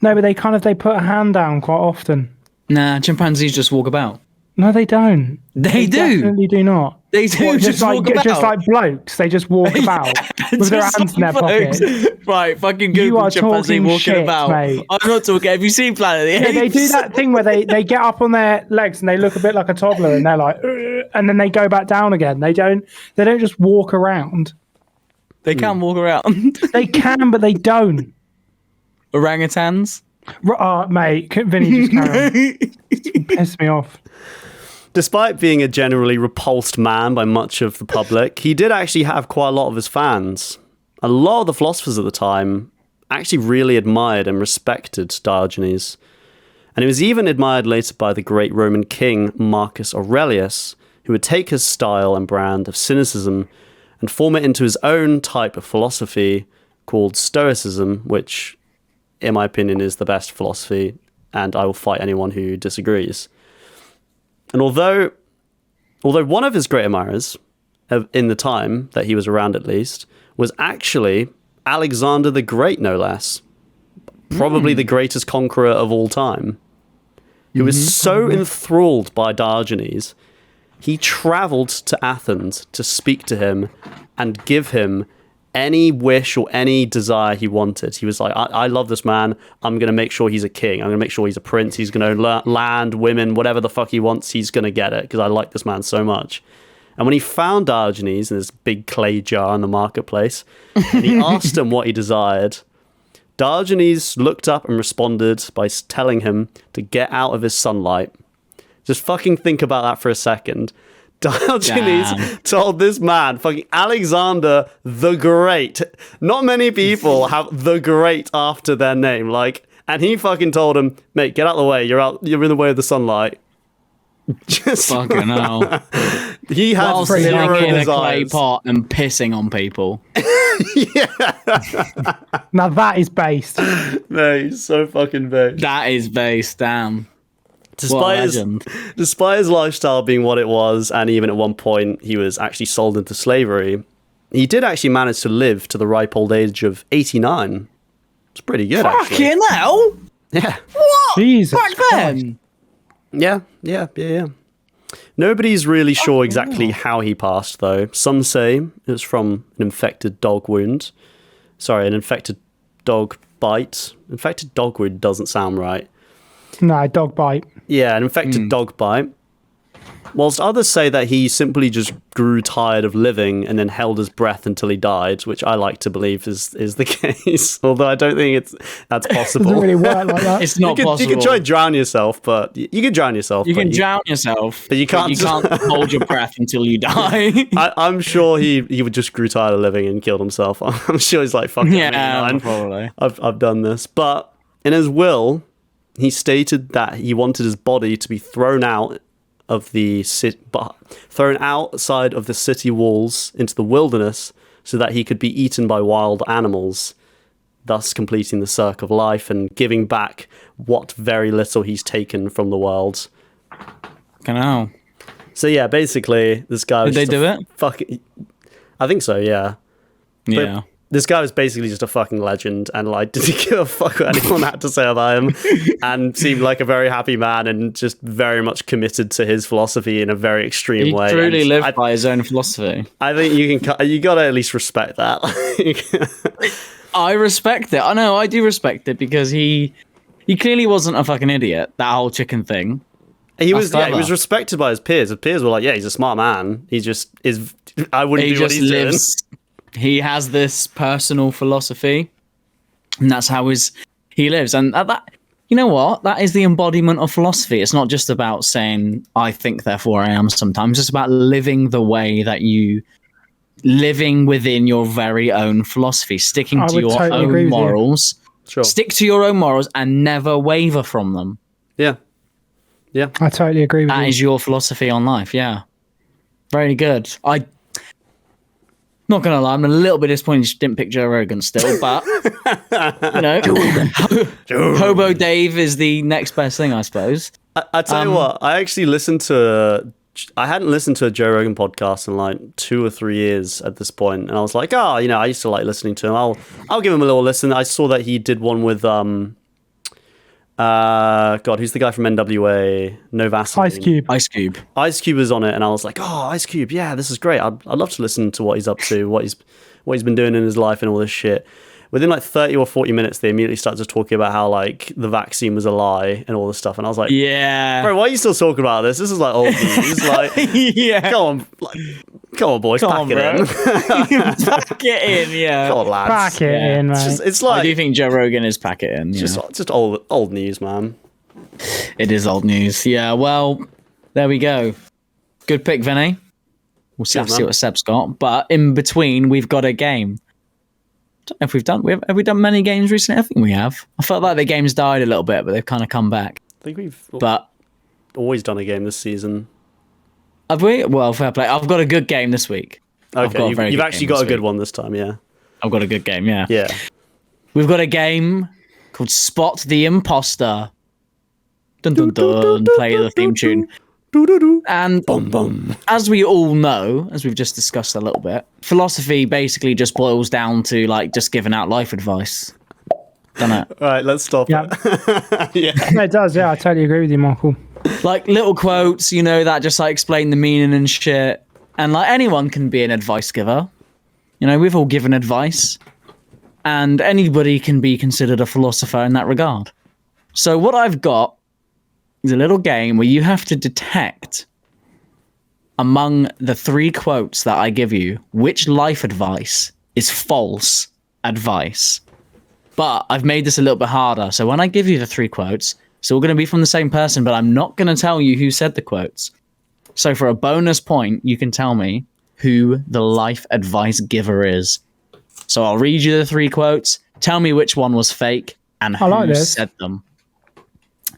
No, but they put a hand down quite often. Nah, chimpanzees just walk about. No, they don't. They do. Definitely do not. They do just walk about. Just like blokes, they just walk about with their hands in their pockets. Right, fucking Google chimpanzee walking shit, about. Mate. I'm not talking. Have you seen Planet of the Apes? Yeah, they do that thing where they get up on their legs and they look a bit like a toddler and they're like, and then they go back down again. They don't just walk around. They can walk around. They can, but they don't. Orangutans? Mate, Vinny, just carry on. Piss me off. Despite being a generally repulsed man by much of the public, he did actually have quite a lot of his fans. A lot of the philosophers at the time actually really admired and respected Diogenes. And he was even admired later by the great Roman king Marcus Aurelius, who would take his style and brand of cynicism and form it into his own type of philosophy called Stoicism, which, in my opinion, is the best philosophy, and I will fight anyone who disagrees. And although one of his great admirers, in the time that he was around at least, was actually Alexander the Great, no less. Probably the greatest conqueror of all time. Who was so enthralled by Diogenes, he traveled to Athens to speak to him and give him any wish or any desire he wanted. He was like, I love this man. I'm going to make sure he's a king. I'm going to make sure he's a prince. He's going to land, women, whatever the fuck he wants, he's going to get it because I like this man so much. And when he found Diogenes in this big clay jar in the marketplace, and he asked him what he desired, Diogenes looked up and responded by telling him to get out of his sunlight. Just fucking think about that for a second. Diogenes told this man, fucking Alexander the Great. Not many people have the Great after their name. And he fucking told him, mate, get out of the way. You're in the way of the sunlight. Just fucking hell. He had zero in desires. A clay pot and pissing on people. Yeah. Now that is based. Mate, he's so fucking based. That is based, damn. Despite his lifestyle being what it was, and even at one point he was actually sold into slavery, he did actually manage to live to the ripe old age of 89. It's pretty good, actually. Fucking hell! Yeah. What? Jesus Back then? Yeah. Nobody's really sure exactly how he passed, though. Some say it was from an infected dog wound. Sorry, an infected dog bite. Infected dog wound doesn't sound right. No, dog bite. Yeah, an infected dog bite. Whilst others say that he simply just grew tired of living and then held his breath until he died, which I like to believe is the case. Although I don't think that's possible. Doesn't really work like that. It's not possible. You can try and drown yourself, but you can drown yourself. You can drown yourself, but you can't hold your breath until you die. I'm sure he would just grew tired of living and killed himself. I'm sure he's like, fuck it, man. Probably. I've done this. But in his will, he stated that he wanted his body to be thrown out of the thrown outside of the city walls into the wilderness so that he could be eaten by wild animals, thus completing the circle of life and giving back what very little he's taken from the world. Hell. So yeah, basically this guy was Did they do it? I think so, yeah. Yeah. But this guy was basically just a fucking legend, and like didn't give a fuck what anyone had to say about him, and seemed like a very happy man and just very much committed to his philosophy in a very extreme way. He truly lived by his own philosophy. I think you gotta at least respect that. I respect it. I know, I do respect it, because he clearly wasn't a fucking idiot. That whole chicken thing. He was respected by his peers. His peers were like, yeah, he's a smart man. He just is. I wouldn't do what he's doing. He has this personal philosophy, and that's how he lives. And that, you know what? That is the embodiment of philosophy. It's not just about saying, I think, therefore I am sometimes. It's about living the way that living within your very own philosophy, sticking to your own morals. Sure. Stick to your own morals and never waver from them. Yeah. Yeah. I totally agree with you. That is your philosophy on life, yeah. Very good. Not gonna lie, I'm a little bit disappointed you didn't pick Joe Rogan still, but you know, Hobo Dave is the next best thing, I suppose. I tell you what, I actually I hadn't listened to a Joe Rogan podcast in like 2 or 3 years at this point, and I was like, I used to like listening to him. I'll give him a little listen. I saw that he did one with who's the guy from NWA? No Vaseline. Ice Cube. Ice Cube was on it, and I was like, Ice Cube, yeah, this is great. I'd love to listen to what he's up to, what he's been doing in his life and all this shit. Within like 30 or 40 minutes, they immediately started talking about how like the vaccine was a lie and all this stuff. And I was like, yeah, bro, why are you still talking about this? This is like old news. Like, yeah, come on, boys, pack it in. Pack it in, yeah. Come on, lads. Pack it in, man. It's like, I do think Joe Rogan is pack it in. Just old news, man. It is old news. Yeah, well, there we go. Good pick, Vinny. We'll see what Seb's got. But in between, we've got a game. I don't know if have we done many games recently? I think we have. I felt like the games died a little bit, but they've kind of come back. I think we've always done a game this season. Have we? Well, fair play. I've got a good game this week. Okay, you've actually got a good one this time, yeah. I've got a good game, yeah. Yeah. We've got a game called Spot the Imposter. Dun dun dun. Play the theme tune. And as we all know, as we've just discussed a little bit, philosophy basically just boils down to like just giving out life advice. Doesn't it? All right, let's stop. Yeah. Yeah. No, it does. Yeah, I totally agree with you, Michael. Like little quotes, that just like explain the meaning and shit. And like anyone can be an advice giver. We've all given advice, and anybody can be considered a philosopher in that regard. So what I've got is a little game where you have to detect among the 3 quotes that I give you which life advice is false advice. But I've made this a little bit harder. So when I give you the 3 quotes, it's all going to be from the same person, but I'm not going to tell you who said the quotes. So for a bonus point, you can tell me who the life advice giver is. So I'll read you the 3 quotes, tell me which one was fake and who said them.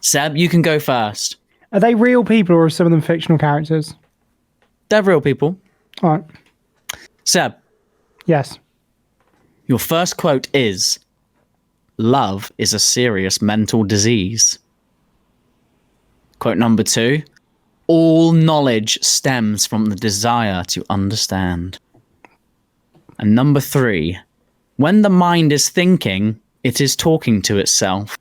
Seb, you can go first. Are they real people or are some of them fictional characters? They're real people. All right. Seb. Yes. Your first quote is, "Love is a serious mental disease." Quote number 2, "All knowledge stems from the desire to understand." And number 3, "When the mind is thinking, It is talking to itself.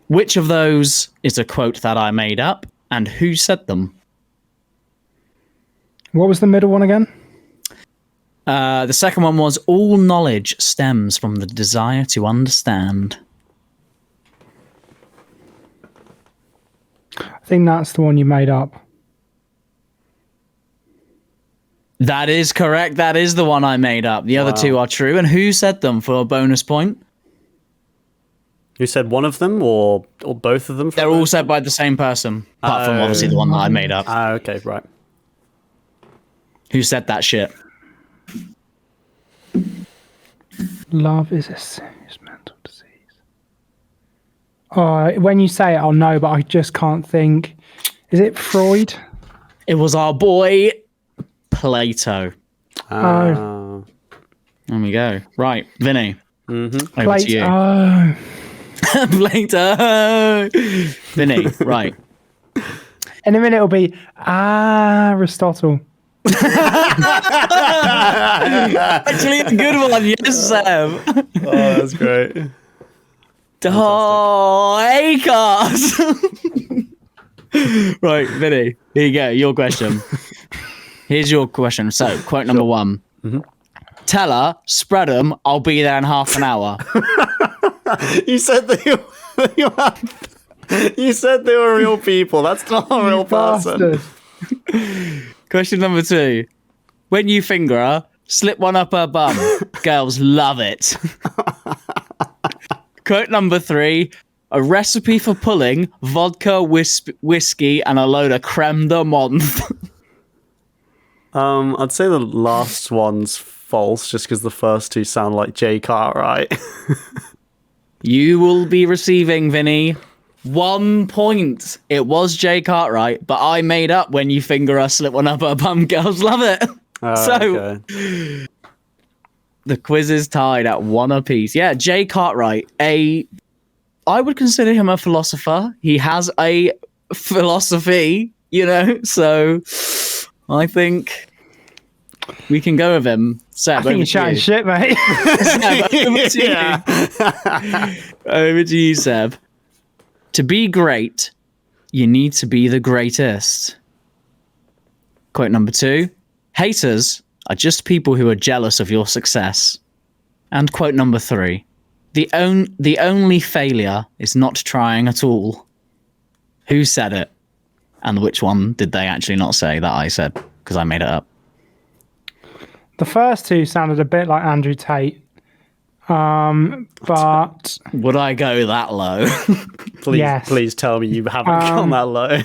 Which of those is a quote that I made up, and who said them? What was the middle one again? The second one was, all knowledge stems from the desire to understand. I think that's the one you made up. That is correct. That is the one I made up. The other two are true. And who said them for a bonus point? Who said one of them or both of them? They're all said by the same person, apart from obviously the one that I made up. Okay, right. Who said that shit? Love is a serious mental disease. When you say it, I'll know, but I just can't think. Is it Freud? It was our boy Plato. Oh. There we go. Right, Vinny. Mm-hmm. Over to you. Oh. Plato. Vinny, right. In a minute, it'll be Aristotle. Actually, a good one. Yes, Sam. Oh, that's great. Acres. Right, Vinny. Here you go. Your question. Here's your question. So, quote number one. Mm-hmm. Tell her, spread them. I'll be there in half an hour. You said you said they were real people. That's not a real person. Question number two. When you finger her, slip one up her bum. Girls love it. Quote number three. A recipe for pulling vodka, whiskey, and a load of creme de menthe. I'd say the last one's false, just because the first two sound like J. Cartwright. You will be receiving, Vinny, 1 point. It was J. Cartwright, but I made up when you finger her, slip one up her bum. Girls love it. Okay. The quiz is tied at 1 apiece. Yeah, J. Cartwright, I would consider him a philosopher. He has a philosophy, so I think we can go with him. Seb, I think you're chatting shit, mate. Seb, over to you. Over to you, Seb. To be great, you need to be the greatest. Quote number two. Haters are just people who are jealous of your success. And quote number three. The only failure is not trying at all. Who said it? And which one did they actually not say that I said? Because I made it up. The first two sounded a bit like Andrew Tate. But would I go that low? Please tell me you haven't gone that low.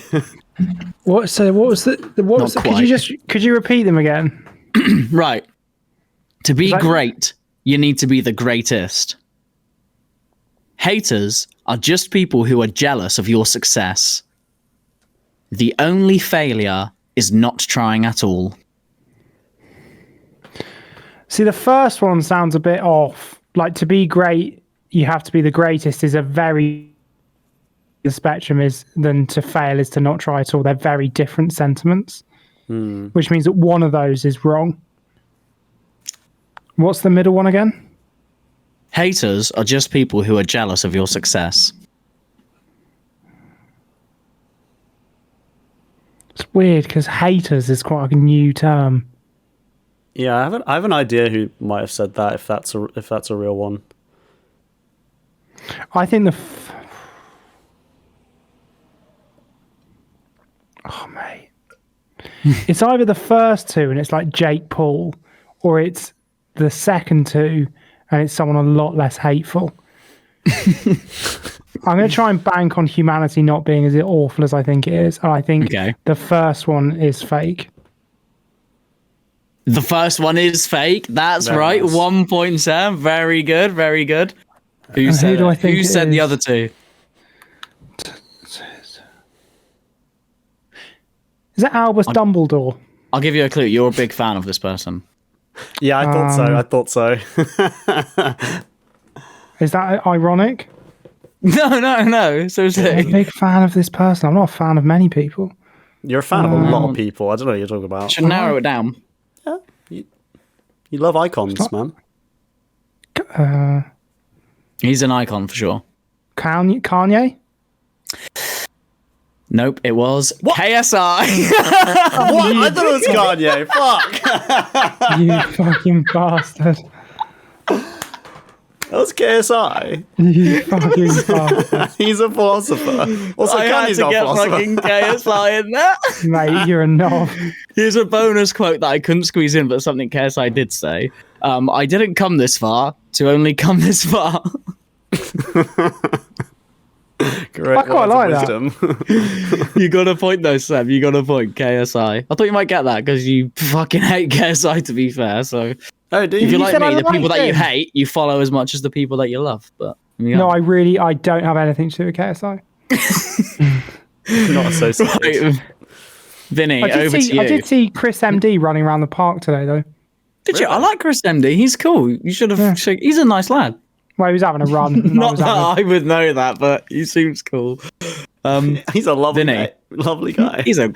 What was the could you repeat them again? Right. To be great, you need to be the greatest. Haters are just people who are jealous of your success. The only failure is not trying at all. See, the first one sounds a bit off. Like, to be great, you have to be the greatest is a very... The spectrum is than to fail is to not try at all. They're very different sentiments, which means that one of those is wrong. What's the middle one again? Haters are just people who are jealous of your success. It's weird because haters is quite a new term. Yeah, I have an idea who might have said that if that's a real one. I think oh mate, it's either the first two and it's like Jake Paul, or it's the second two and it's someone a lot less hateful. I'm going to try and bank on humanity not being as awful as I think it is, and I think the first one is fake. The first one is fake. That's very right. Nice. 1 point, Sam. Very good. Very good. Who said the other two? Is that Albus Dumbledore? I'll give you a clue. You're a big fan of this person. Yeah, I thought so. Is that ironic? No. Seriously. I'm a big fan of this person. I'm not a fan of many people. You're a fan of a lot of people. I don't know what you're talking about. Should narrow it down. Yeah. You love icons, man. He's an icon for sure. Kanye? Nope, it was KSI. What? I thought it was Kanye. Fuck. You fucking bastard. That was KSI. You fucking bastard. He's a philosopher. Also, I had Kanye's to not a get philosopher. fucking KSI in there. Mate, you're a knob. Here's a bonus quote that I couldn't squeeze in, but something KSI did say. I didn't come this far to only come this far. Great I quite words like of wisdom. You got a point though, Seb. You got a point, KSI. I thought you might get that because you fucking hate KSI, to be fair. So Oh, do if you? you're like said I me, the people liked that you him. hate, you follow as much as the people that you love. But No, I don't have anything to do with KSI. Not associated. Right. Vinny, over to you. I did see Chris MD running around the park today, though. Did you? I like Chris MD. He's cool. You should have. Yeah. He's a nice lad. Well, he was having a run. and I Not was that having I would know that, but he seems cool. He's a lovely Vinny. guy. Lovely guy. He's a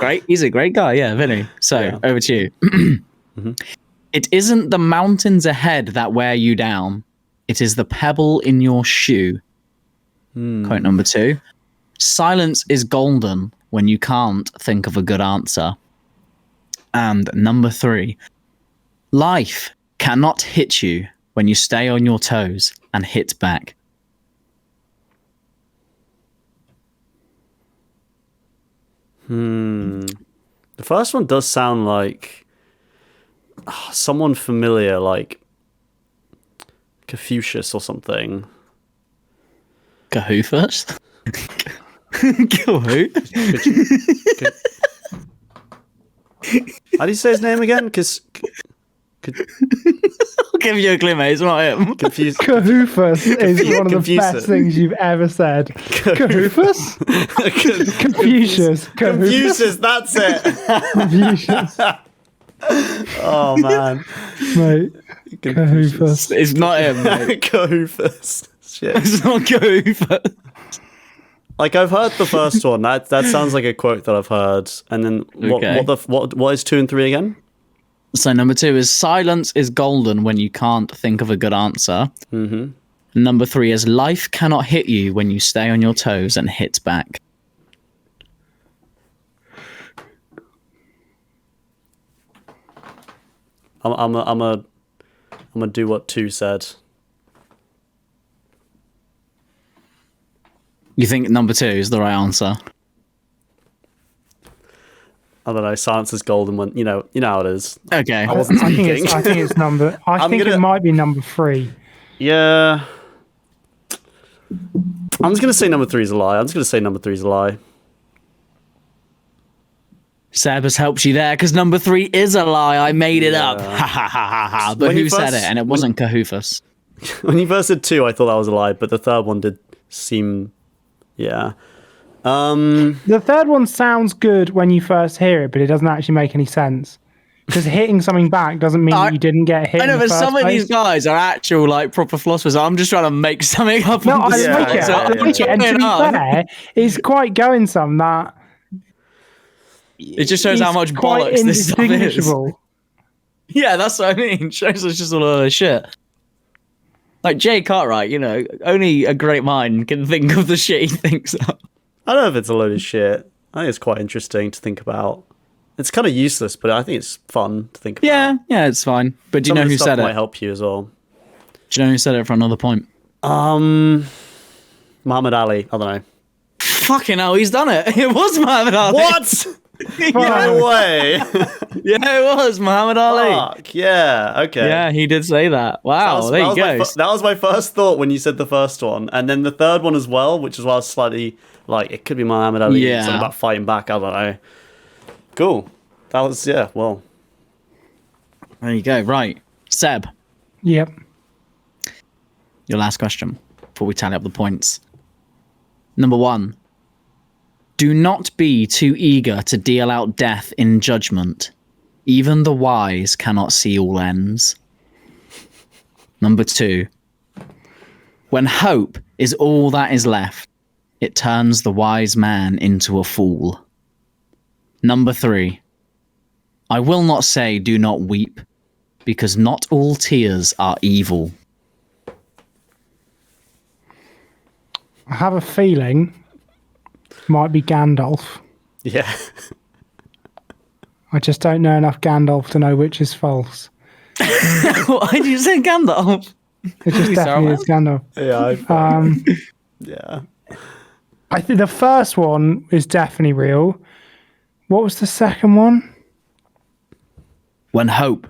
great guy. Yeah, Vinny. So Yeah. over to you. It isn't the mountains ahead that wear you down. It is the pebble in your shoe. Quote number 2. Silence is golden when you can't think of a good answer. And number 3. Life cannot hit you when you stay on your toes and hit back. The first one does sound like someone familiar, like Confucius or something. Kahoo first? Kahoo? How do you say his name again? I'll give you a clue, mate. It's not him. Confused. Cahoofus is one of the Confucius. best things you've ever said. Cahoofus? Confucius. Confucius, that's it. Confucius. Oh man. Mate. Cahoofus. It's not him, mate. Cahoofus. Shit. It's not Kahoo. Like I've heard the first one. That sounds like a quote that I've heard. And then Okay. what is 2 and 3 again? So number 2 is silence is golden when you can't think of a good answer. Mm-hmm. Number 3 is life cannot hit you when you stay on your toes and hit back. I'm gonna do what 2 said. You think number 2 is the right answer? I don't know. Silence is golden when you know how it is. Okay. I wasn't I think speaking. it's number. I think it might be number 3. Yeah. I'm just gonna say number 3 is a lie. Seb has helped you there because number 3 is a lie. I made it up. Ha ha ha ha ha. But When who you said first- it? And it wasn't Cahoofus. When you first said 2, I thought that was a lie, but the third one did seem, yeah. The third one sounds good when you first hear it, but it doesn't actually make any sense. Because hitting something back doesn't mean that you didn't get hit. I know, in the but first some of place. these guys are actual like proper philosophers. I'm just trying to make something up. No, on the I spot. like it. So I like it. And to be fair, it's quite going some that. It just shows how it's much quite bollocks this stuff is. indistinguishable. Yeah, that's what I mean. Shows us just a lot of shit. Like Jay Cartwright, only a great mind can think of the shit he thinks of. I don't know if it's a load of shit. I think it's quite interesting to think about. It's kind of useless, but I think it's fun to think about. Yeah, it's fine. But do you Some know of the who stuff said might it? help you as well. Do you know who said it for another point? Muhammad Ali. I don't know. Fucking hell, he's done it. It was Muhammad Ali. What? yeah, No way. it was Muhammad Ali. Fuck. Yeah. Okay. Yeah, he did say that. Wow, there you go. That was my first thought when you said the first one, and then the third one as well, which is why I was slightly like, it could be Muhammad Ali. Yeah. Something about fighting back. I don't know. Cool. That was well. There you go. Right, Seb, Yep. your last question before we tally up the points. Number 1. Do not be too eager to deal out death in judgment. Even the wise cannot see all ends. Number 2. When hope is all that is left, it turns the wise man into a fool. Number 3. I will not say do not weep, because not all tears are evil. I have a feeling might be Gandalf. Yeah. I just don't know enough Gandalf to know which is false. Why did you say Gandalf? It just definitely is Gandalf. Yeah. Yeah. I think the first one is definitely real. What was the second one? When hope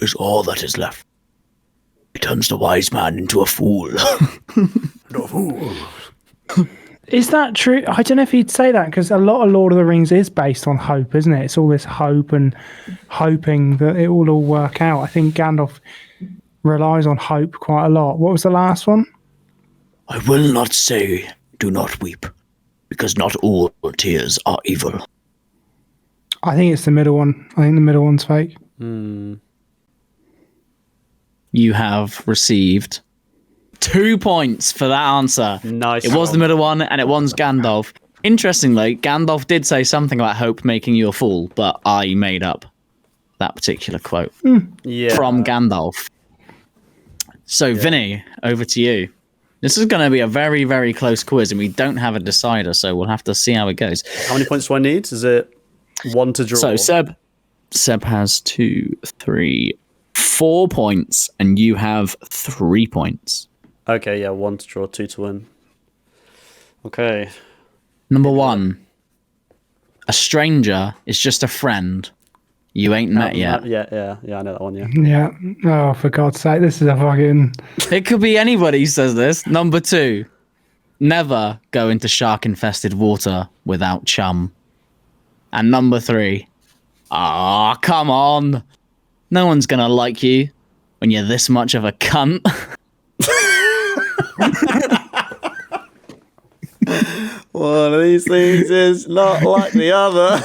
is all that is left, it turns the wise man into a fool. No fool. Is that true? I don't know if he'd say that, because a lot of Lord of the Rings is based on hope, isn't it? It's all this hope and hoping that it will all work out. I think Gandalf relies on hope quite a lot. What was the last one? I will not say, do not weep, because not all tears are evil. I think it's the middle one. I think the middle one's fake. You have received 2 points for that answer. Nice. It was the middle one, and it was Gandalf. Interestingly, Gandalf did say something about hope making you a fool, but I made up that particular quote from Gandalf. So, Vinny, over to you. This is going to be a very, very close quiz, and we don't have a decider, so we'll have to see how it goes. How many points do I need? Is it 1 to draw? So, Seb has 2, 3, 4 points, and you have 3 points. Okay, yeah, 1 to draw, 2 to win. Okay. Number 1. A stranger is just a friend you ain't met yet. Yeah, I know that one, yeah. Yeah. Oh, for God's sake, this is a fucking... It could be anybody who says this. Number 2. Never go into shark-infested water without chum. And number 3. Ah, come on. No one's gonna like you when you're this much of a cunt. One of these things is not like the other.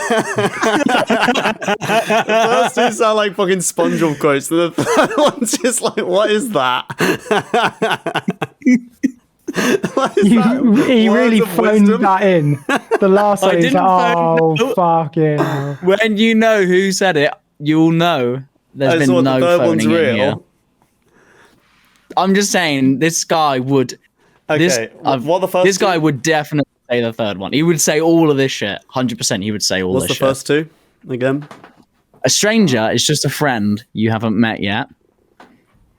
The first two sound like fucking SpongeBob quotes, and the third one's just like, what is that? What is that? He really phoned that in. The last one is like, fucking hell. When you know who said it, you'll know there's been no phoning in here. I'm just saying, this guy would... Okay, what the first This guy would definitely say the third one. He would say all of this shit. 100% he would say all this shit. What's the first two, again? A stranger is just a friend you haven't met yet.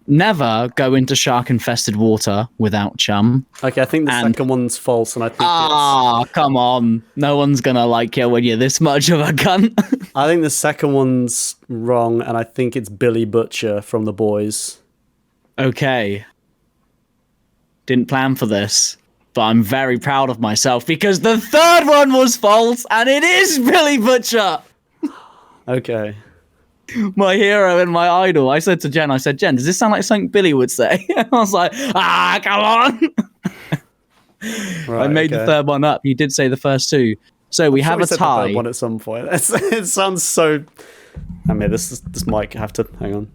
Never go into shark-infested water without chum. Okay, I think the second one's false, and I think come on. No one's gonna like you when you're this much of a cunt. I think the second one's wrong, and I think it's Billy Butcher from The Boys. Okay. Didn't plan for this, but I'm very proud of myself because the third one was false, and it is Billy Butcher. Okay. My hero and my idol. I said to Jen, Jen, does this sound like something Billy would say? I was like, come on. Right, I made the third one up. You did say the first two. So we have a tie. The third one at some point. It sounds so... I mean, this might have to... Hang on.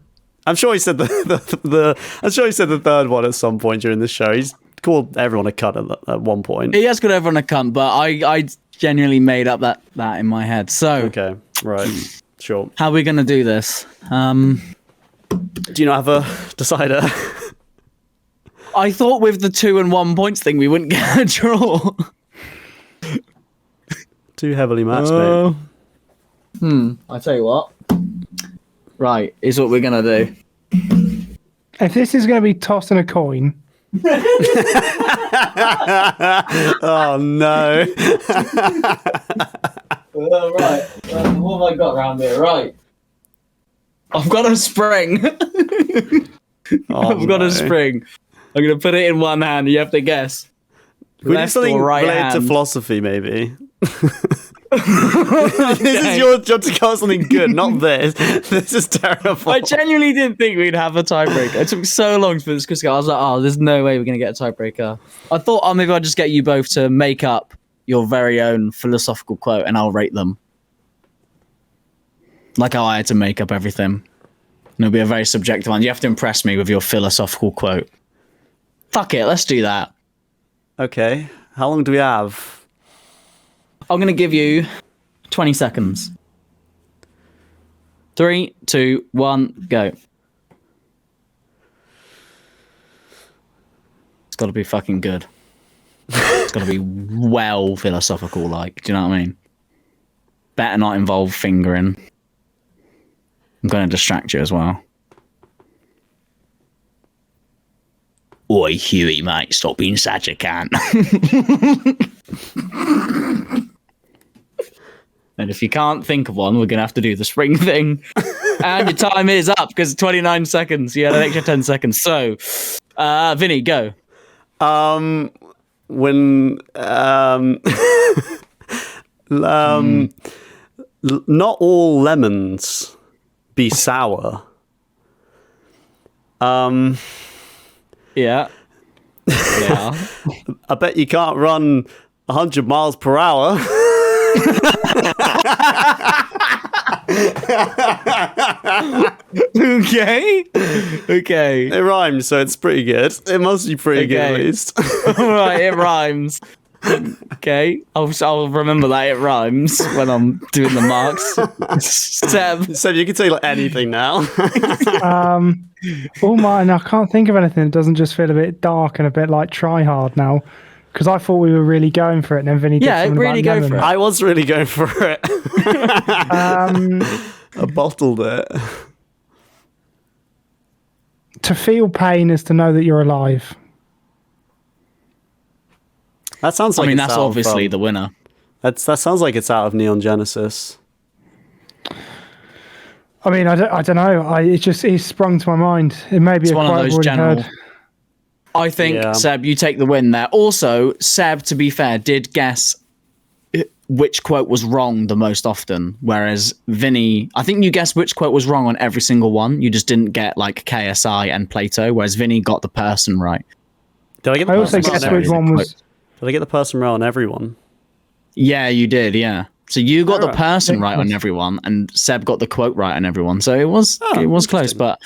I'm sure he said I'm sure he said the third one at some point during the show. He's called everyone a cunt at one point. He has called everyone a cunt, but I genuinely made up that in my head. So okay, right, sure. How are we gonna do this? Do you not have a decider? I thought with the 2 and 1 points thing we wouldn't get a draw. Too heavily matched, mate. I tell you what. Right, is what we're gonna do. If this is gonna be tossing a coin. Oh no. Right. What have I got around here? Right. I've got a spring. I've got a spring. I'm gonna put it in one hand. You have to guess. We need something related to philosophy, maybe. This is your job to come up with something good, not this. This is terrible. I genuinely didn't think we'd have a tiebreaker. It took so long for this because I was like, there's no way we're going to get a tiebreaker. I thought, maybe I'll just get you both to make up your very own philosophical quote and I'll rate them. Like how I had to make up everything. And it'll be a very subjective one. You have to impress me with your philosophical quote. Fuck it, let's do that. Okay. How long do we have? I'm going to give you 20 seconds. 3, 2, 1, go. It's got to be fucking good. got to be well philosophical, like. Do you know what I mean? Better not involve fingering. I'm going to distract you as well. Oi, Huey, mate, stop being such a cunt. And if you can't think of one, we're going to have to do the spring thing. And your time is up because 29 seconds. You had an extra 10 seconds. So, Vinny, go. When not all lemons be sour. Yeah. Yeah. I bet you can't run 100 miles per hour. Okay. It rhymes, so it's pretty good. It must be pretty good, at least. All right, it rhymes. Okay, I'll remember that it rhymes when I'm doing the marks. Seb, you can say like anything now. All mine, I can't think of anything that doesn't just feel a bit dark and a bit like try hard now. Because I thought we were really going for it, and then Vinny did something really about go for it. I was really going for it. I bottled it. To feel pain is to know that you're alive. That sounds like that's obviously the winner. That sounds like it's out of Neon Genesis. I mean, I don't know. It sprung to my mind. It may be one of those general. Heard. I think, Seb, you take the win there. Also, Seb, to be fair, did guess which quote was wrong the most often, whereas Vinny, I think you guessed which quote was wrong on every single one. You just didn't get like KSI and Plato, whereas Vinny got the person right. Did I get the I also guessed which one was... Did I get the person right on everyone? Yeah, you did, yeah. So you got the person right on everyone, and Seb got the quote right on everyone. So it was close, but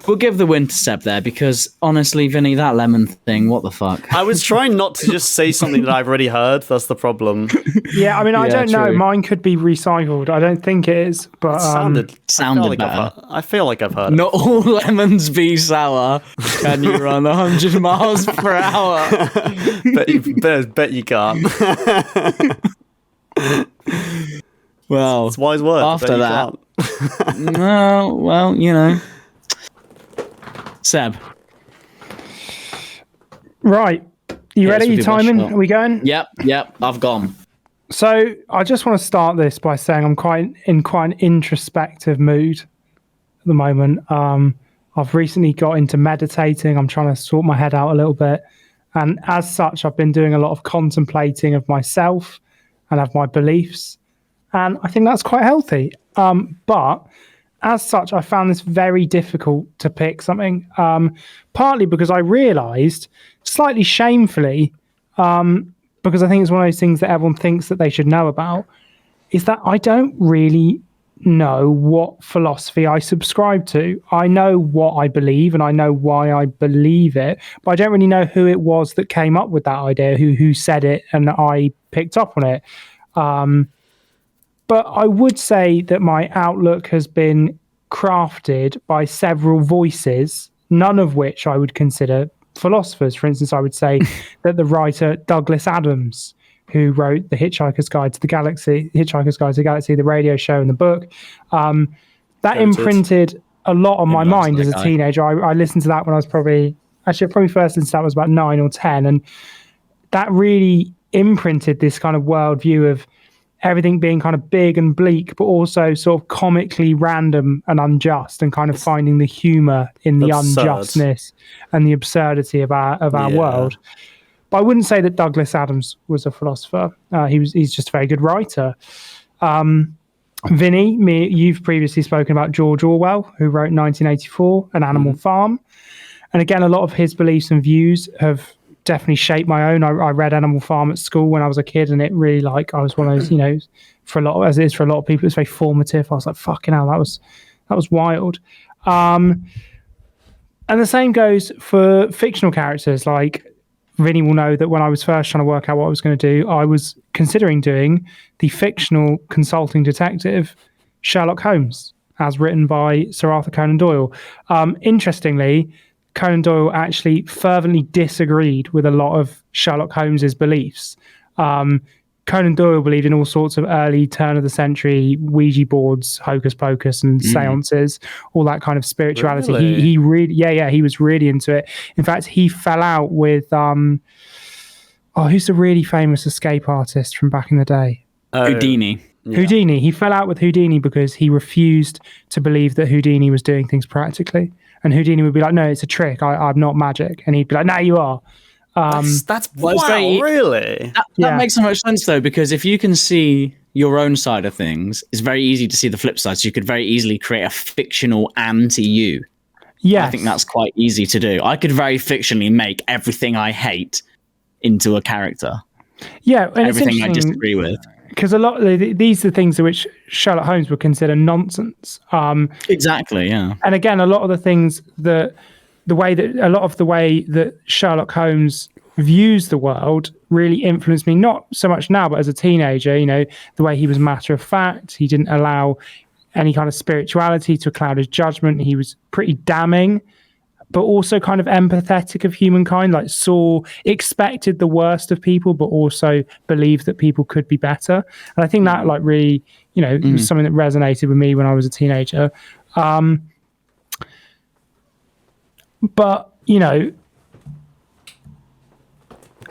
we'll give the win to Seb there because honestly, Vinny, that lemon thing, what the fuck? I was trying not to just say something that I've already heard. That's the problem. Yeah, I mean, I don't know. Mine could be recycled. I don't think it is, but sounded better. I feel like I've heard it. Not all lemons be sour. Can you run 100 miles per hour? bet you can't. Well, it's wise word. After that, no, well, you know. Seb. Right. You ready? You timing? Are we going? Yep. I've gone. So I just want to start this by saying I'm quite an introspective mood at the moment. I've recently got into meditating. I'm trying to sort my head out a little bit. And as such, I've been doing a lot of contemplating of myself and of my beliefs. And I think that's quite healthy. But as such, I found this very difficult to pick something, partly because I realised, slightly shamefully, because I think it's one of those things that everyone thinks that they should know about, is that I don't really know what philosophy I subscribe to. I know what I believe and I know why I believe it, but I don't really know who it was that came up with that idea, who said it, and I picked up on it. But I would say that my outlook has been crafted by several voices, none of which I would consider philosophers. For instance, I would say that the writer Douglas Adams, who wrote The Hitchhiker's Guide to the Galaxy, the radio show and the book, that imprinted a lot on my mind as a teenager. I listened to that when I was probably first listened to that was about 9 or 10. And that really imprinted this kind of worldview of everything being kind of big and bleak, but also sort of comically random and unjust, and kind of finding the humor in the unjustness and the absurdity of our world. But I wouldn't say that Douglas Adams was a philosopher. He's just a very good writer. Vinny, you've previously spoken about George Orwell, who wrote 1984, An Animal Farm. And again, a lot of his beliefs and views have definitely shaped my own. I read Animal Farm at school when I was a kid, and it really, like, I was one of those, for a lot of, as it is for a lot of people, it's very formative. I was like, fucking hell, that was wild. And the same goes for fictional characters. Like, Vinny will know that when I was first trying to work out what I was going to do, I was considering doing the fictional consulting detective Sherlock Holmes, as written by Sir Arthur Conan Doyle. Interestingly, Conan Doyle actually fervently disagreed with a lot of Sherlock Holmes's beliefs. Conan Doyle believed in all sorts of early turn of the century Ouija boards, hocus pocus, and seances, all that kind of spirituality. Really? He really, he was really into it. In fact, he fell out with who's the really famous escape artist from back in the day? Houdini. Yeah. Houdini. He fell out with Houdini because he refused to believe that Houdini was doing things practically. And Houdini would be like, no, it's a trick. I'm not magic. And he'd be like, no, you are. That's wow, really? That makes so much sense, though, because if you can see your own side of things, it's very easy to see the flip side. So you could very easily create a fictional anti-you. Yeah, I think that's quite easy to do. I could very fictionally make everything I hate into a character. Yeah, and everything I disagree with. Because a lot of these are things which Sherlock Holmes would consider nonsense. Exactly, yeah. And again, a lot of the things the way that Sherlock Holmes views the world really influenced me, not so much now, but as a teenager, the way he was matter of fact. He didn't allow any kind of spirituality to cloud his judgment. He was pretty damning, but also kind of empathetic of humankind, expected the worst of people, but also believed that people could be better. And I think that really, was something that resonated with me when I was a teenager. But, can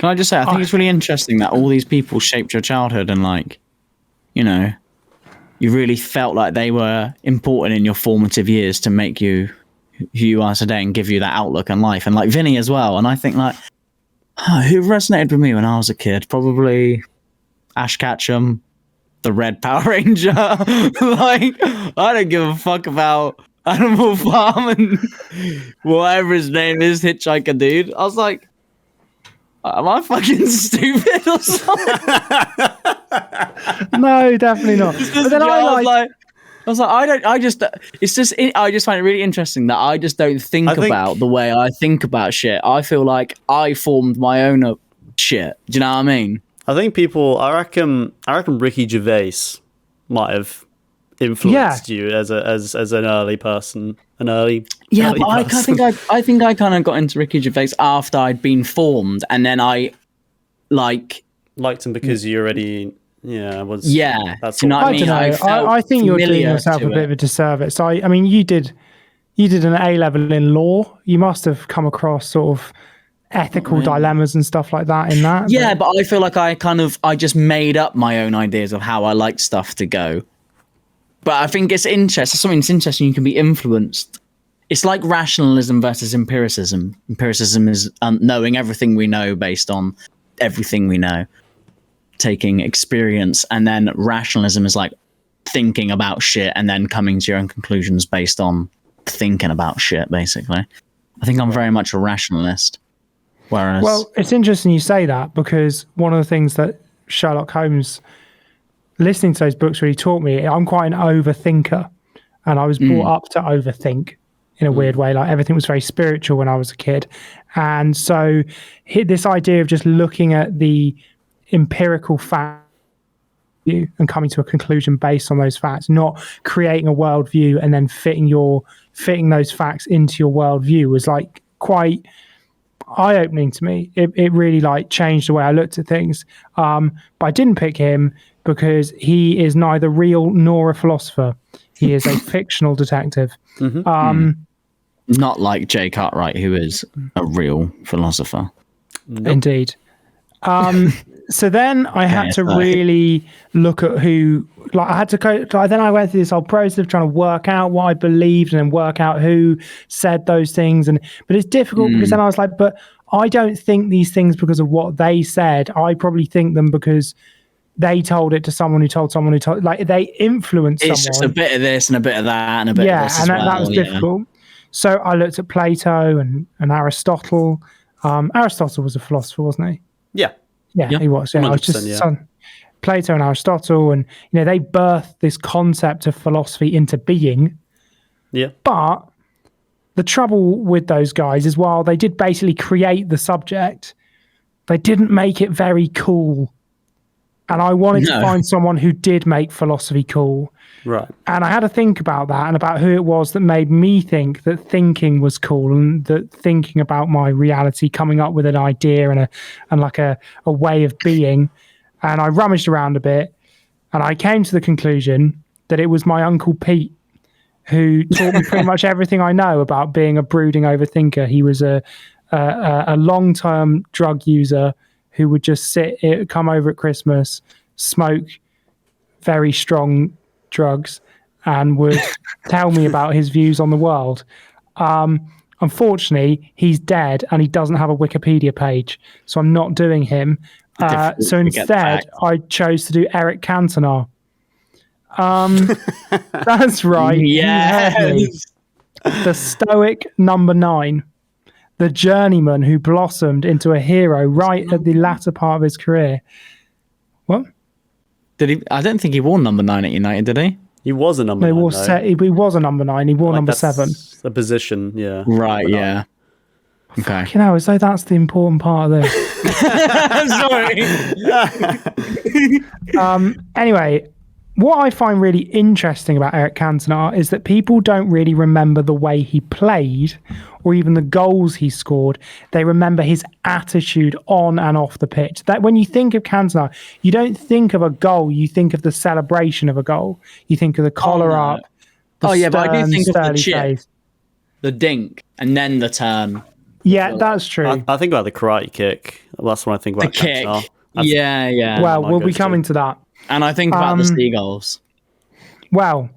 I just say, I think it's really interesting that all these people shaped your childhood and you really felt like they were important in your formative years to make you who you are today and give you that outlook on life. And Vinny as well. And I think who resonated with me when I was a kid? Probably Ash Ketchum, the Red Power Ranger. I don't give a fuck about Animal Farm and whatever his name is, Hitchhiker Dude. I was like, am I fucking stupid or something? No, definitely not. But then I just find it really interesting that I just don't think about the way I think about shit. I feel like I formed my own shit. Do you know what I mean? I think I reckon Ricky Gervais might have influenced you as an early person, I think I kind of got into Ricky Gervais after I'd been formed, and then I liked him because you already was that's you know what I mean? I think you're doing yourself a bit of a disservice. I mean, you did an A-level in law. You must have come across sort of ethical dilemmas and stuff like that in that. Yeah, but I feel like I just made up my own ideas of how I like stuff to go. But I think it's interesting. Something that's interesting. You can be influenced. It's like rationalism versus empiricism. Empiricism is knowing everything we know based on everything we know, taking experience, and then rationalism is like thinking about shit and then coming to your own conclusions based on thinking about shit. Basically, I think I'm very much a rationalist. Whereas, well, it's interesting you say that, because one of the things that Sherlock Holmes, listening to those books, really taught me, I'm quite an overthinker, and I was brought up to overthink in a weird way. Like, everything was very spiritual when I was a kid. And so this idea of just looking at the empirical fact and coming to a conclusion based on those facts, not creating a worldview and then fitting those facts into your worldview, was like quite eye-opening to me. It really changed the way I looked at things. But I didn't pick him because he is neither real nor a philosopher. He is a fictional detective. Not like Jay Cartwright, who is a real philosopher. Nope. Indeed. So then I had to really look at who, I had to go, then I went through this whole process of trying to work out what I believed and then work out who said those things. But it's difficult because then I was like, but I don't think these things because of what they said. I probably think them because they told it to someone who told someone who told, they influenced someone. It's just a bit of this and a bit of that and a bit of this as well. Yeah, and that was difficult. So I looked at Plato and Aristotle. Aristotle was a philosopher, wasn't he? Yeah, he was. Yeah, I was just Plato and Aristotle, and they birthed this concept of philosophy into being. Yeah. But the trouble with those guys is, while they did basically create the subject, they didn't make it very cool. And I wanted to find someone who did make philosophy cool. Right. And I had to think about that and about who it was that made me think that thinking was cool, and that thinking about my reality, coming up with an idea and a way of being. And I rummaged around a bit, and I came to the conclusion that it was my Uncle Pete who taught me pretty much everything I know about being a brooding overthinker. He was a long-term drug user who would just come over at Christmas, smoke very strong drugs, and would tell me about his views on the world. Unfortunately, he's dead and he doesn't have a Wikipedia page, so I'm not doing him. So instead, I chose to do Eric Cantona. That's right. Yes. The stoic number 9, the journeyman who blossomed into a hero right at the latter part of his career. What? Did he? I don't think he wore number 9 at United, did he? He was a number 9. He was a number 9. He wore number 7. A position, yeah. Right, yeah. Okay. You know, so that's the important part of this. Sorry. Anyway, what I find really interesting about Eric Cantona is that people don't really remember the way he played or even the goals he scored. They remember his attitude on and off the pitch. That when you think of Cantona, you don't think of a goal, you think of the celebration of a goal. You think of the collar up. But I do think of the chip, face. the dink, and then the turn. Yeah, that's true. I think about the karate kick. That's what I think about. The kick. Cantona. Yeah. Well, we'll be coming to that. And I think about the seagulls. Well,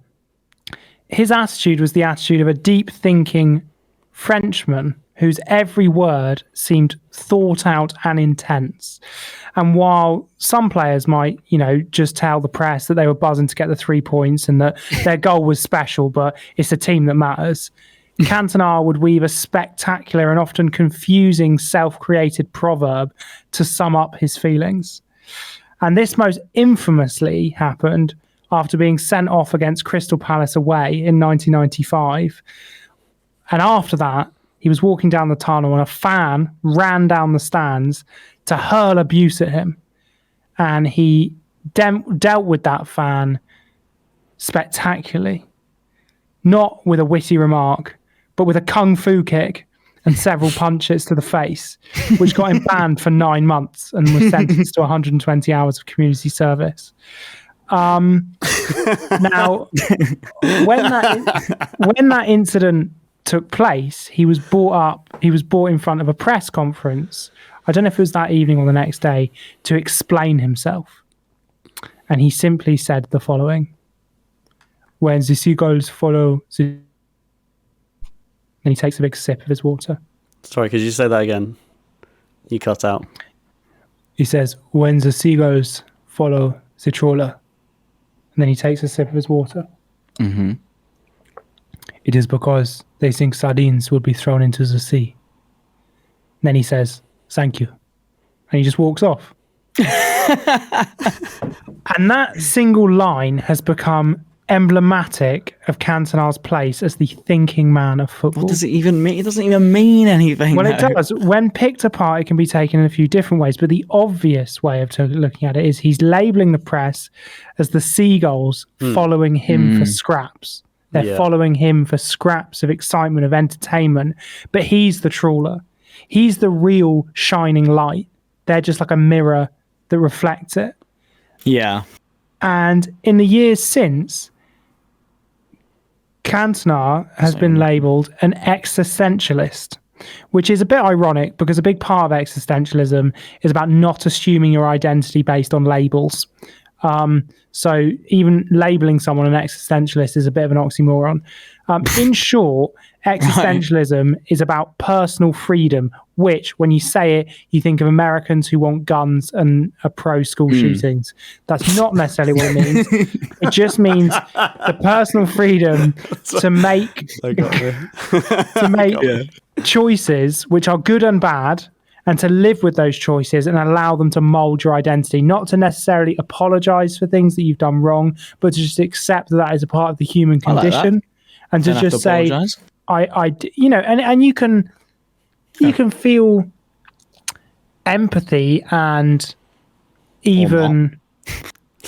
his attitude was the attitude of a deep thinking Frenchman whose every word seemed thought out and intense. And while some players might, just tell the press that they were buzzing to get the 3 points and that their goal was special, but it's the team that matters, Cantona would weave a spectacular and often confusing self-created proverb to sum up his feelings. And this most infamously happened after being sent off against Crystal Palace away in 1995. And after that, he was walking down the tunnel and a fan ran down the stands to hurl abuse at him. And he dealt with that fan spectacularly. Not with a witty remark, but with a kung fu kick and several punches to the face, which got him banned for 9 months and was sentenced to 120 hours of community service. Now, when that incident took place, he was brought in front of a press conference. I don't know if it was that evening or the next day, to explain himself. And he simply said the following: "When the seagulls follow the..." And he takes a big sip of his water. Sorry, could you say that again? You cut out. He says, "When the seagulls follow the trawler." And then he takes a sip of his water. Mm-hmm. "It is because they think sardines will be thrown into the sea." And then he says, "Thank you." And he just walks off. And that single line has become emblematic of Cantona's place as the thinking man of football. What does it even mean? It doesn't even mean anything. Well, it does. When picked apart, it can be taken in a few different ways, but the obvious way of looking at it is he's labeling the press as the seagulls following him for scraps. They're following him for scraps of excitement, of entertainment, but he's the trawler. He's the real shining light. They're just like a mirror that reflects it. Yeah. And in the years since, Cantona has been labelled an existentialist, which is a bit ironic because a big part of existentialism is about not assuming your identity based on labels. So even labelling someone an existentialist is a bit of an oxymoron. In short, existentialism is about personal freedom, which, when you say it, you think of Americans who want guns and are pro-school shootings. That's not necessarily what it means. It just means the personal freedom to make choices which are good and bad, and to live with those choices and allow them to mold your identity, not to necessarily apologize for things that you've done wrong, but to just accept that that is a part of the human condition, and to just say, and you can feel empathy and even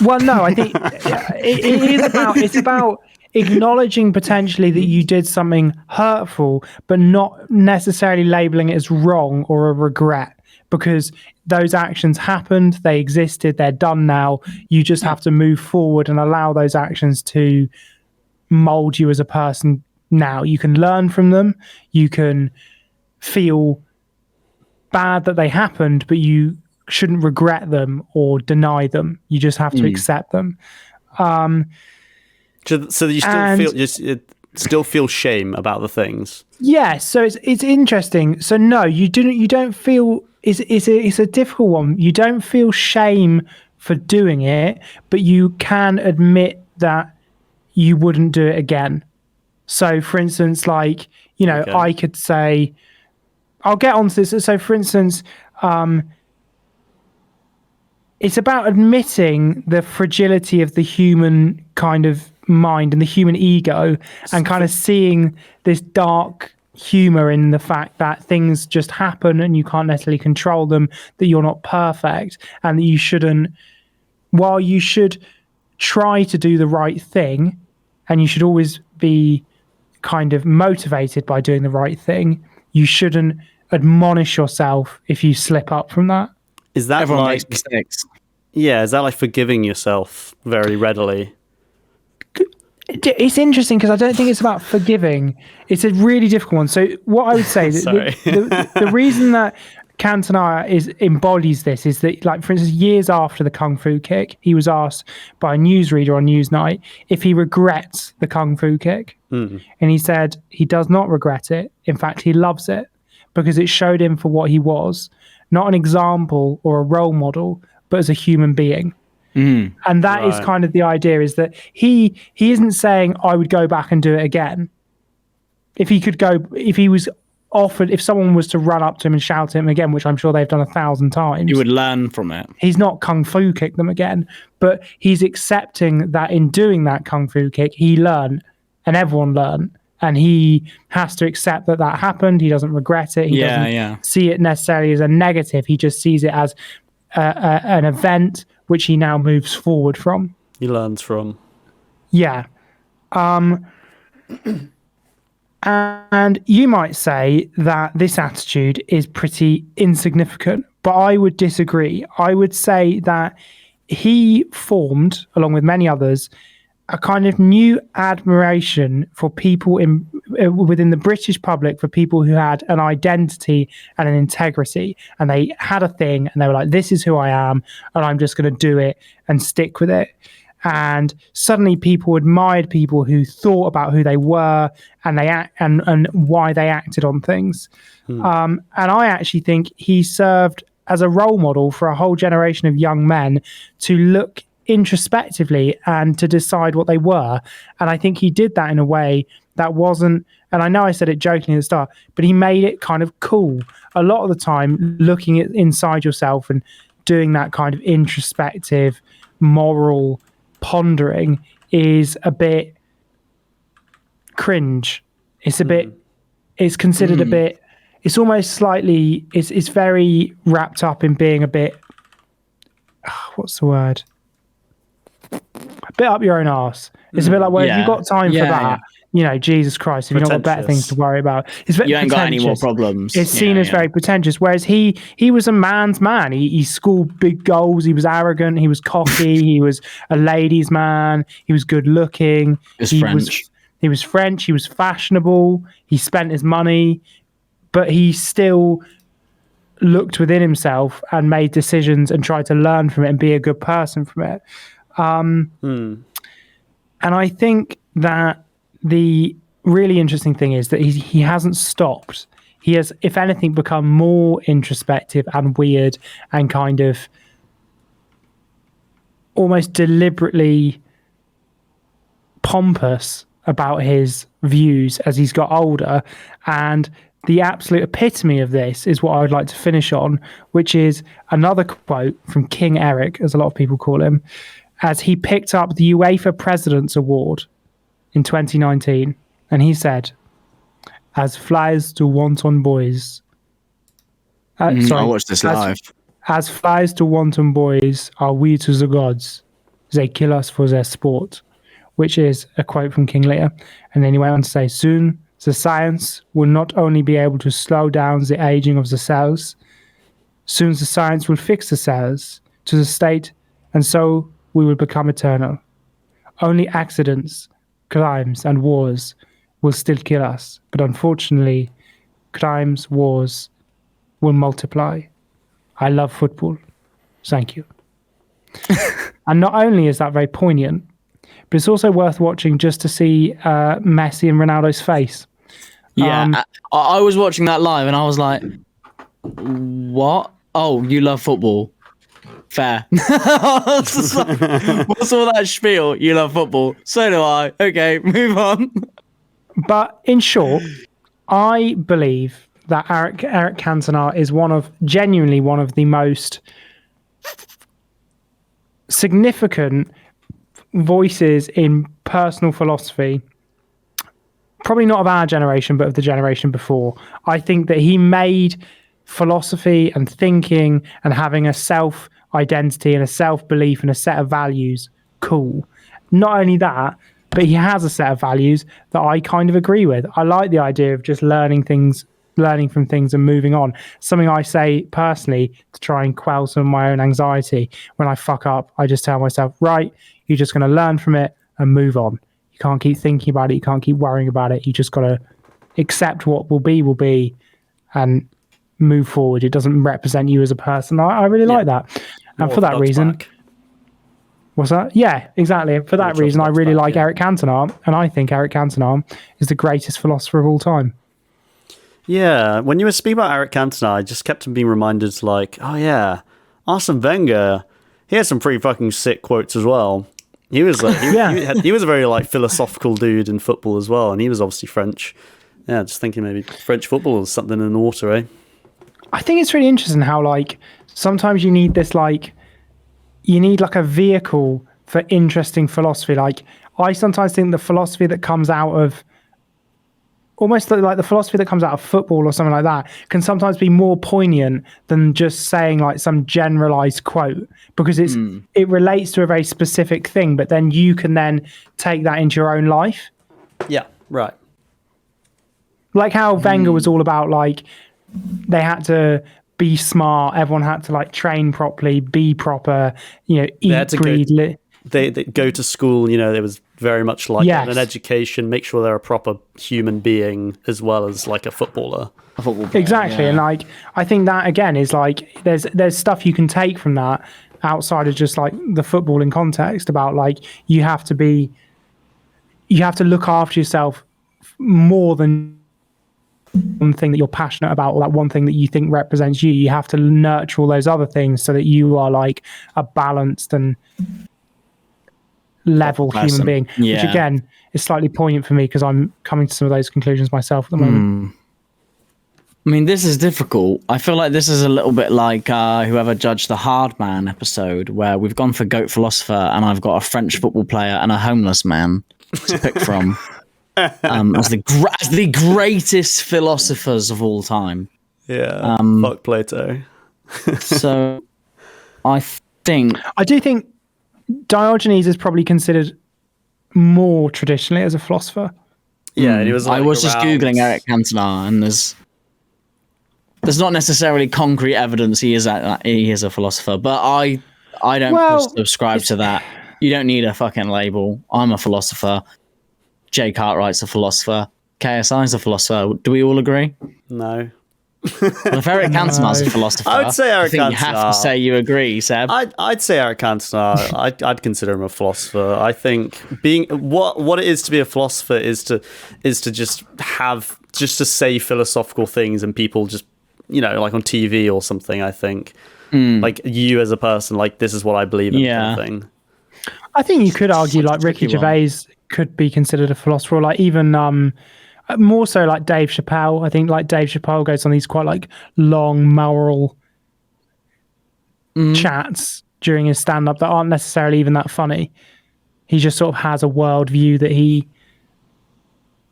Well, no, I think it's about acknowledging potentially that you did something hurtful, but not necessarily labeling it as wrong or a regret, because those actions happened, they existed, they're done now. You just have to move forward and allow those actions to mold you as a person now. You can learn from them, you can feel bad that they happened, but you shouldn't regret them or deny them. You just have to accept them. So you still feel shame about the things. Yeah, so it's interesting. So no, you don't feel it's a difficult one. You don't feel shame for doing it, but you can admit that you wouldn't do it again. So for instance, like, okay. I could say, I'll get onto this. So for instance, it's about admitting the fragility of the human kind of mind and the human ego, and kind of seeing this dark humor in the fact that things just happen and you can't necessarily control them, that you're not perfect, and that you shouldn't, while you should try to do the right thing and you should always be kind of motivated by doing the right thing, you shouldn't admonish yourself if you slip up from that. Is that everyone makes mistakes? Yeah, is that like forgiving yourself very readily? It's interesting because I don't think it's about forgiving. It's a really difficult one. So what I would say, the reason that Cantona embodies this is that, like, for instance, years after the Kung Fu kick, he was asked by a newsreader on Newsnight if he regrets the Kung Fu kick. And he said he does not regret it. In fact, he loves it because it showed him for what he was, not an example or a role model, but as a human being. And that is kind of the idea, is that he isn't saying I would go back and do it again. If he was offered, if someone was to run up to him and shout at him again, which I'm sure they've done 1,000 times, you would learn from it. He's not Kung Fu kick them again, but he's accepting that in doing that Kung Fu kick, he learned, and everyone learned. And he has to accept that happened. He doesn't regret it. He doesn't see it necessarily as a negative. He just sees it as an event which he now moves forward from. He learns from. Yeah. And you might say that this attitude is pretty insignificant, but I would disagree. I would say that he formed, along with many others, a kind of new admiration for people within the British public, for people who had an identity and an integrity, and they had a thing, and they were like, this is who I am, and I'm just going to do it and stick with it. And suddenly people admired people who thought about who they were and and why they acted on things. And I actually think he served as a role model for a whole generation of young men to look introspectively and to decide what they were. And I think he did that in a way that wasn't, and I know I said it jokingly at the start, but he made it kind of cool. A lot of the time, looking inside yourself and doing that kind of introspective, moral pondering is a bit cringe. It's a bit, it's considered a bit, it's almost slightly, it's very wrapped up in being a bit, what's the word? A bit up your own arse. It's a bit like, well, if you've got time for that, Jesus Christ, if you've not got better things to worry about. It's very, you ain't got any more problems. It's seen as very pretentious, whereas he was a man's man. He scored big goals. He was arrogant. He was cocky. He was a ladies' man. He was good looking. He was French. He was fashionable. He spent his money, but he still looked within himself and made decisions and tried to learn from it and be a good person from it. And I think that the really interesting thing is that he hasn't stopped. He has, if anything, become more introspective and weird and kind of almost deliberately pompous about his views as he's got older. And the absolute epitome of this is what I would like to finish on, which is another quote from King Eric, as a lot of people call him, as he picked up the UEFA President's Award in 2019. And he said, as flies to wanton boys. I watched this live. As flies to wanton boys are we to the gods. they kill us for their sport, which is a quote from King Lear. And then he went on to say, soon the science will not only be able to slow down the aging of the cells, soon the science will fix the cells to the state, and so we will become eternal. Only accidents, crimes, and wars will still kill us, but unfortunately, crimes, wars will multiply. I love football. Thank you. And not only is that very poignant, but it's also worth watching just to see Messi and Ronaldo's face. Yeah, I was watching that live and I was like, what? Oh, you love football. Fair. What's all that spiel? You love football. So do I. Okay, move on. But in short, I believe that Eric Cantona is genuinely one of the most significant voices in personal philosophy, probably not of our generation, but of the generation before. I think that he made philosophy and thinking and having a self-identity and a self-belief and a set of values cool. Not only that, but he has a set of values that I kind of agree with. I like the idea of just learning from things and moving on. Something I say personally to try and quell some of my own anxiety. When I fuck up, I just tell myself, right, you're just going to learn from it and move on. You can't keep thinking about it. You can't keep worrying about it. You just got to accept what will be and move forward. It doesn't represent you as a person. I really like that. And for that reason... What's that? Yeah, exactly. For that reason, I really like Eric Cantona, and I think Eric Cantona is the greatest philosopher of all time. Yeah, when you were speaking about Eric Cantona, I just kept being reminded, like, oh yeah, Arsene Wenger, he had some pretty fucking sick quotes as well. He was like, he was a very like philosophical dude in football as well, and he was obviously French. Yeah, just thinking maybe French football is something in the water, eh? I think it's really interesting how like sometimes you need this like a vehicle for interesting philosophy. Like I sometimes think the philosophy that comes out of almost like the philosophy that comes out of football or something like that can sometimes be more poignant than just saying like some generalized quote, because it relates to a very specific thing, but then you can then take that into your own life. Yeah, right. Like how Wenger was all about like they had to be smart, everyone had to like train properly, be proper, eat, breathe. They go to school, it was very much like an education, make sure they're a proper human being as well as like a footballer. A football player, exactly. And like I think that again is like there's stuff you can take from that outside of just like the footballing context about like you have to look after yourself more than one thing that you're passionate about, or that one thing that you think represents you. You have to nurture all those other things so that you are like a balanced and level human being, which again is slightly poignant for me because I'm coming to some of those conclusions myself at the moment. I mean, this is difficult. I feel like this is a little bit like whoever judged the Hard Man episode, where we've gone for Goat Philosopher and I've got a French football player and a homeless man to pick from as the greatest philosophers of all time. Yeah, fuck Plato. So I do think Diogenes is probably considered more traditionally as a philosopher. Yeah, and he was. I was just googling Eric Cantona, and there's not necessarily concrete evidence he is a philosopher, but I don't subscribe to that. You don't need a fucking label. I'm a philosopher. Jay Cartwright's a philosopher. KSI's a philosopher. Do we all agree? No. Well, if Eric Cantona's a philosopher, I would say Eric Cantona. You have to say you agree, Seb. I'd say Eric Cantona. I'd consider him a philosopher. I think being what it is to be a philosopher is to just to say philosophical things, and people just like on TV or something. I think like you as a person, like this is what I believe in. Kind of thing. I think you could argue like Ricky Gervais could be considered a philosopher, or like even more so like Dave Chappelle. I think like Dave Chappelle goes on these quite like long moral chats during his stand-up that aren't necessarily even that funny. He just sort of has a worldview that he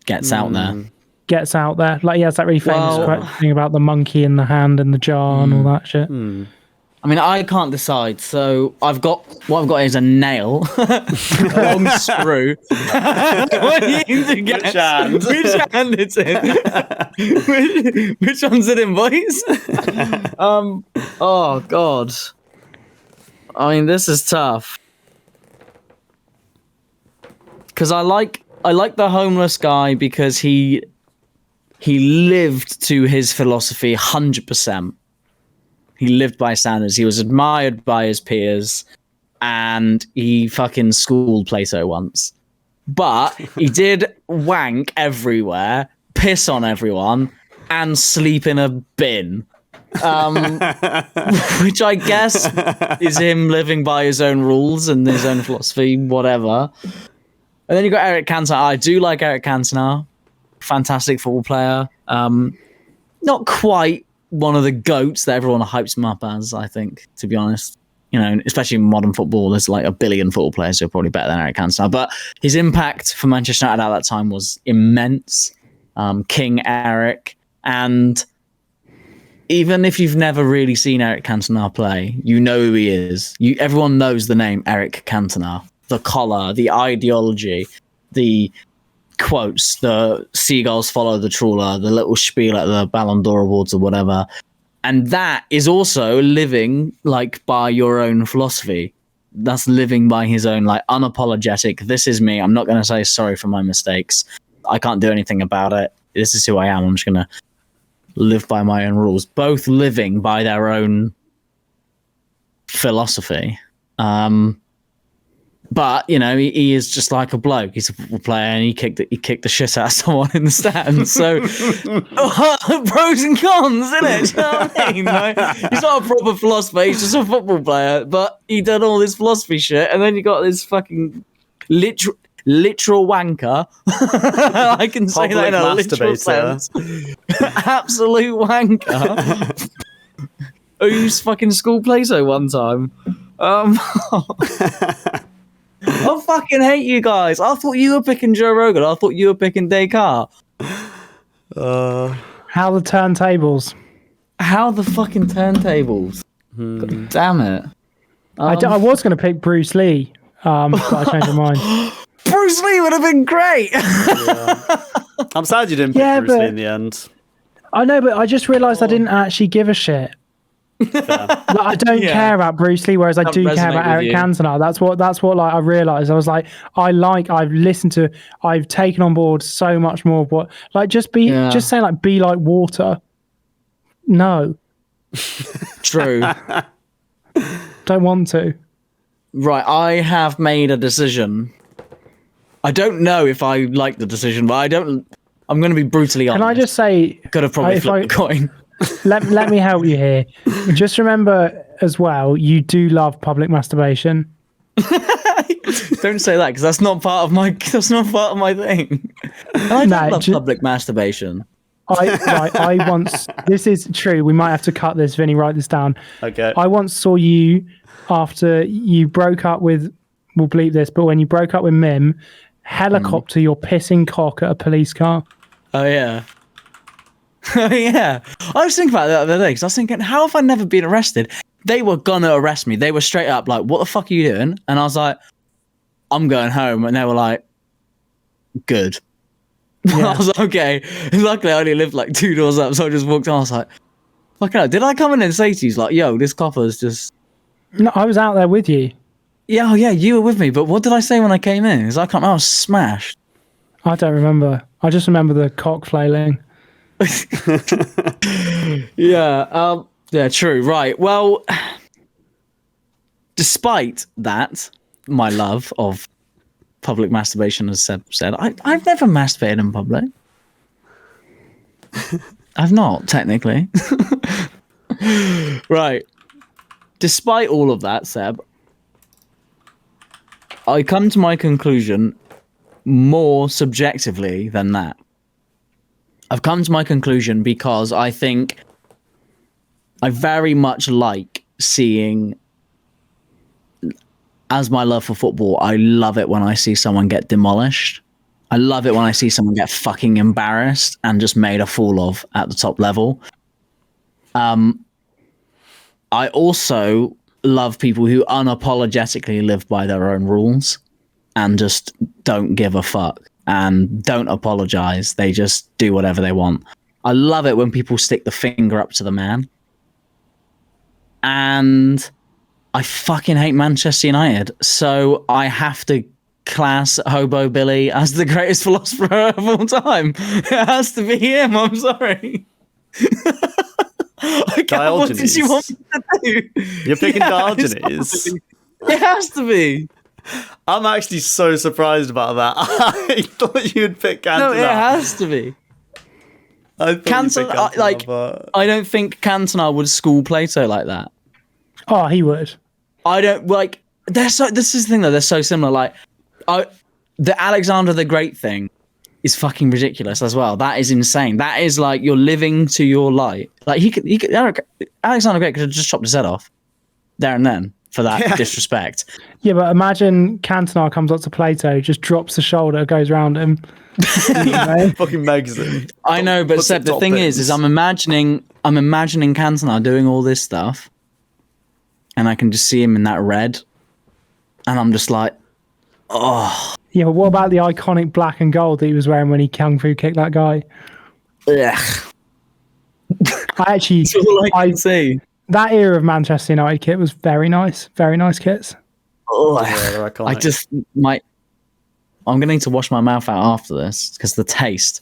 gets out there. Like he has that really famous quote thing about the monkey in the hand and the jar and all that shit. I mean, I can't decide. So what I've got is a nail, a long screw. What do you need to guess? Which hand it's in? which one's it in, boys? Oh God. I mean, this is tough. Because I like the homeless guy because he lived to his philosophy 100%. He lived by standards. He was admired by his peers, and he fucking schooled Plato once. But he did wank everywhere, piss on everyone, and sleep in a bin. Which I guess is him living by his own rules and his own philosophy, whatever. And then you got Eric Cantona. I do like Eric Cantona. Fantastic football player. Not quite one of the GOATs that everyone hypes him up as, I think, to be honest. You know, especially in modern football, there's like a billion football players who are probably better than Eric Cantona. But his impact for Manchester United at that time was immense. King Eric. And even if you've never really seen Eric Cantona play, you know who he is. Everyone knows the name Eric Cantona. The collar, the ideology, the quotes, the seagulls follow the trawler, the little spiel at the Ballon d'Or awards or whatever. And that is also living like by your own philosophy. That's living by his own, like, unapologetic, this is me. I'm not going to say sorry for my mistakes. I can't do anything about it. This is who I am. I'm just going to live by my own rules. Both living by their own philosophy. But, you know, he is just like a bloke. He's a football player, and he kicked the shit out of someone in the stands. So, pros and cons, isn't it? Do you know what I mean? Like, he's not a proper philosopher. He's just a football player. But he did all this philosophy shit, and then you got this fucking literal wanker. I can say that in a literal sense. Absolute wanker. Who used fucking school Plato one time. I fucking hate you guys. I thought you were picking Joe Rogan. I thought you were picking Descartes. How the turntables? How the fucking turntables? God damn it. I was going to pick Bruce Lee, but I changed my mind. Bruce Lee would have been great. Yeah. I'm sad you didn't pick Bruce Lee in the end. I know, but I just realised I didn't actually give a shit. Like, I don't care about Bruce Lee, whereas I do care about Eric Cantona. That's what like I realized. I was like, I've listened to, I've taken on board so much more of what, like, just say like, be like water. No. True. Don't want to. Right, I have made a decision. I don't know if I like the decision, but I'm going to be brutally honest. Can I just say, could have probably flipped the coin. let me help you here. Just remember as well, you do love public masturbation. Don't say that, because that's not part of my thing. I don't love public masturbation. I once, this is true, we might have to cut this, Vinny, write this down. Okay. I once saw you after you broke up with, we'll bleep this, but when you broke up with Mim, helicopter your pissing cock at a police car. Oh yeah. Oh yeah. I was thinking about that the other day, because I was thinking, how have I never been arrested? They were gonna arrest me. They were straight up like, what the fuck are you doing? And I was like, I'm going home. And they were like, good. Yeah. I was like, okay. And luckily I only lived like 2 doors up, so I just walked on. I was like, fuck hell, did I come in and say to you, like, yo, this copper's just... No, I was out there with you. Yeah, oh yeah, you were with me, but what did I say when I came in? Because I was smashed. I don't remember. I just remember the cock flailing. Yeah, true. Right. Well, despite that, my love of public masturbation, as Seb said, I've never masturbated in public. I've not, technically. Right. Despite all of that, Seb, I come to my conclusion more subjectively than that. I've come to my conclusion because I think I very much like seeing, as my love for football, I love it when I see someone get demolished. I love it when I see someone get fucking embarrassed and just made a fool of at the top level. I also love people who unapologetically live by their own rules and just don't give a fuck and don't apologize. They just do whatever they want. I love it when people stick the finger up to the man. And I fucking hate Manchester United. So I have to class Hobo Billy as the greatest philosopher of all time. It has to be him. I'm sorry. What did you want me to do? You're picking Diogenes. It has to be. I'm actually so surprised about that. I thought you'd pick Cantona. No, it has to be. Cantona, I don't think Cantona would school Plato like that. Oh, he would. I don't like. This is the thing though. They're so similar. Like, the Alexander the Great thing is fucking ridiculous as well. That is insane. That is like you're living to your light. Like Alexander the Great could have just chopped his head off there and then for that disrespect. Yeah, but imagine Cantona comes up to Plato, just drops the shoulder, goes around him. Fucking megs him. I know, but Seb, the thing is I'm imagining Cantona doing all this stuff, and I can just see him in that red, and I'm just like, oh. Yeah, but what about the iconic black and gold that he was wearing when he kung fu kicked that guy? Ugh. I can see. That era of Manchester United kit was very nice kits. Oh, yeah, I just might. I'm gonna need to wash my mouth out after this because the taste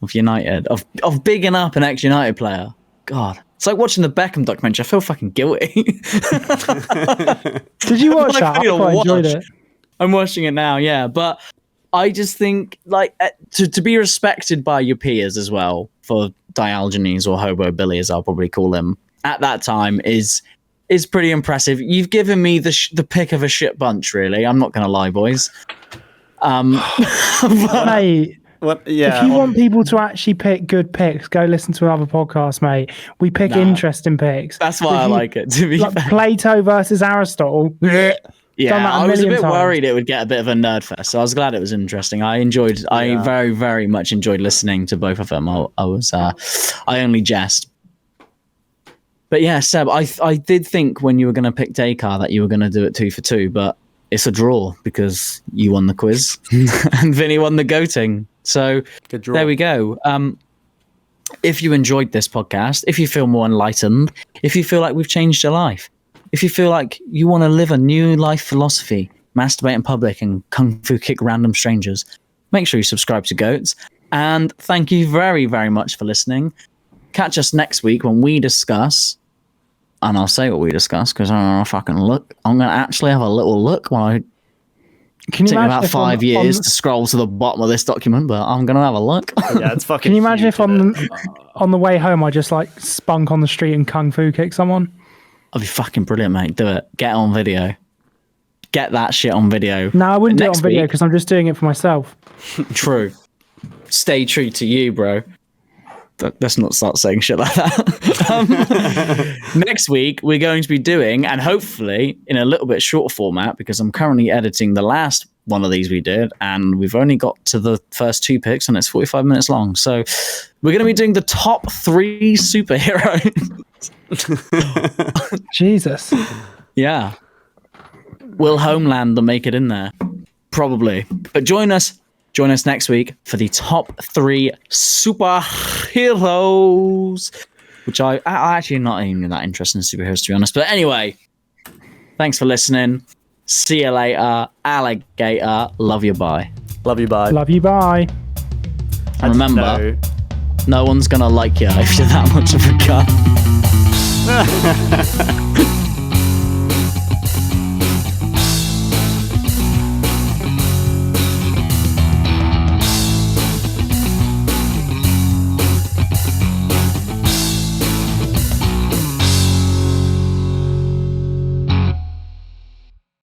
of United, of bigging up an ex-United player. God, it's like watching the Beckham documentary. I feel fucking guilty. Did you watch that? I quite enjoyed it. I'm watching it now, yeah. But I just think, like, to be respected by your peers as well, for Diogenes or Hobo Billy, as I'll probably call him, at that time is pretty impressive. You've given me the pick of a shit bunch, really. I'm not going to lie, boys. Mate, if you want people to actually pick good picks, go listen to another podcast, mate. We pick interesting picks. That's why I like it, to be fair. Plato versus Aristotle. Yeah, I was a bit worried it would get a bit of a nerd fest, so I was glad it was interesting. I very, very much enjoyed listening to both of them. I only jest. But yeah, Seb, I did think when you were going to pick Descartes that you were going to do it 2 for 2, but it's a draw because you won the quiz and Vinny won the goating. So there we go. If you enjoyed this podcast, if you feel more enlightened, if you feel like we've changed your life, if you feel like you want to live a new life philosophy, masturbate in public and kung fu kick random strangers, make sure you subscribe to Goats. And thank you very, very much for listening. Catch us next week when we discuss, and I'll say what we discuss because I don't know if I can look. I'm going to actually have a little look while I take about 5 years to scroll to the bottom of this document, but I'm going to have a look. Yeah, it's fucking. Can you imagine if on the way home I just like spunk on the street and kung fu kick someone? That'd be fucking brilliant, mate. Do it. Get it on video. Get that shit on video. No, I wouldn't do it on video because I'm just doing it for myself. True. Stay true to you, bro. Let's not start saying shit like that. Next week, we're going to be doing, and hopefully in a little bit shorter format, because I'm currently editing the last one of these we did, and we've only got to the first 2 picks, and it's 45 minutes long. So we're going to be doing the top 3 superheroes. Jesus. Yeah. Will Homeland make it in there? Probably. But join us next week for the top 3 superheroes, which I actually not even that interested in superheroes, to be honest. But anyway, thanks for listening. See you later, alligator. Love you, bye. Love you, bye. Love you, bye. And remember, no one's gonna like you if you're that much of a cunt.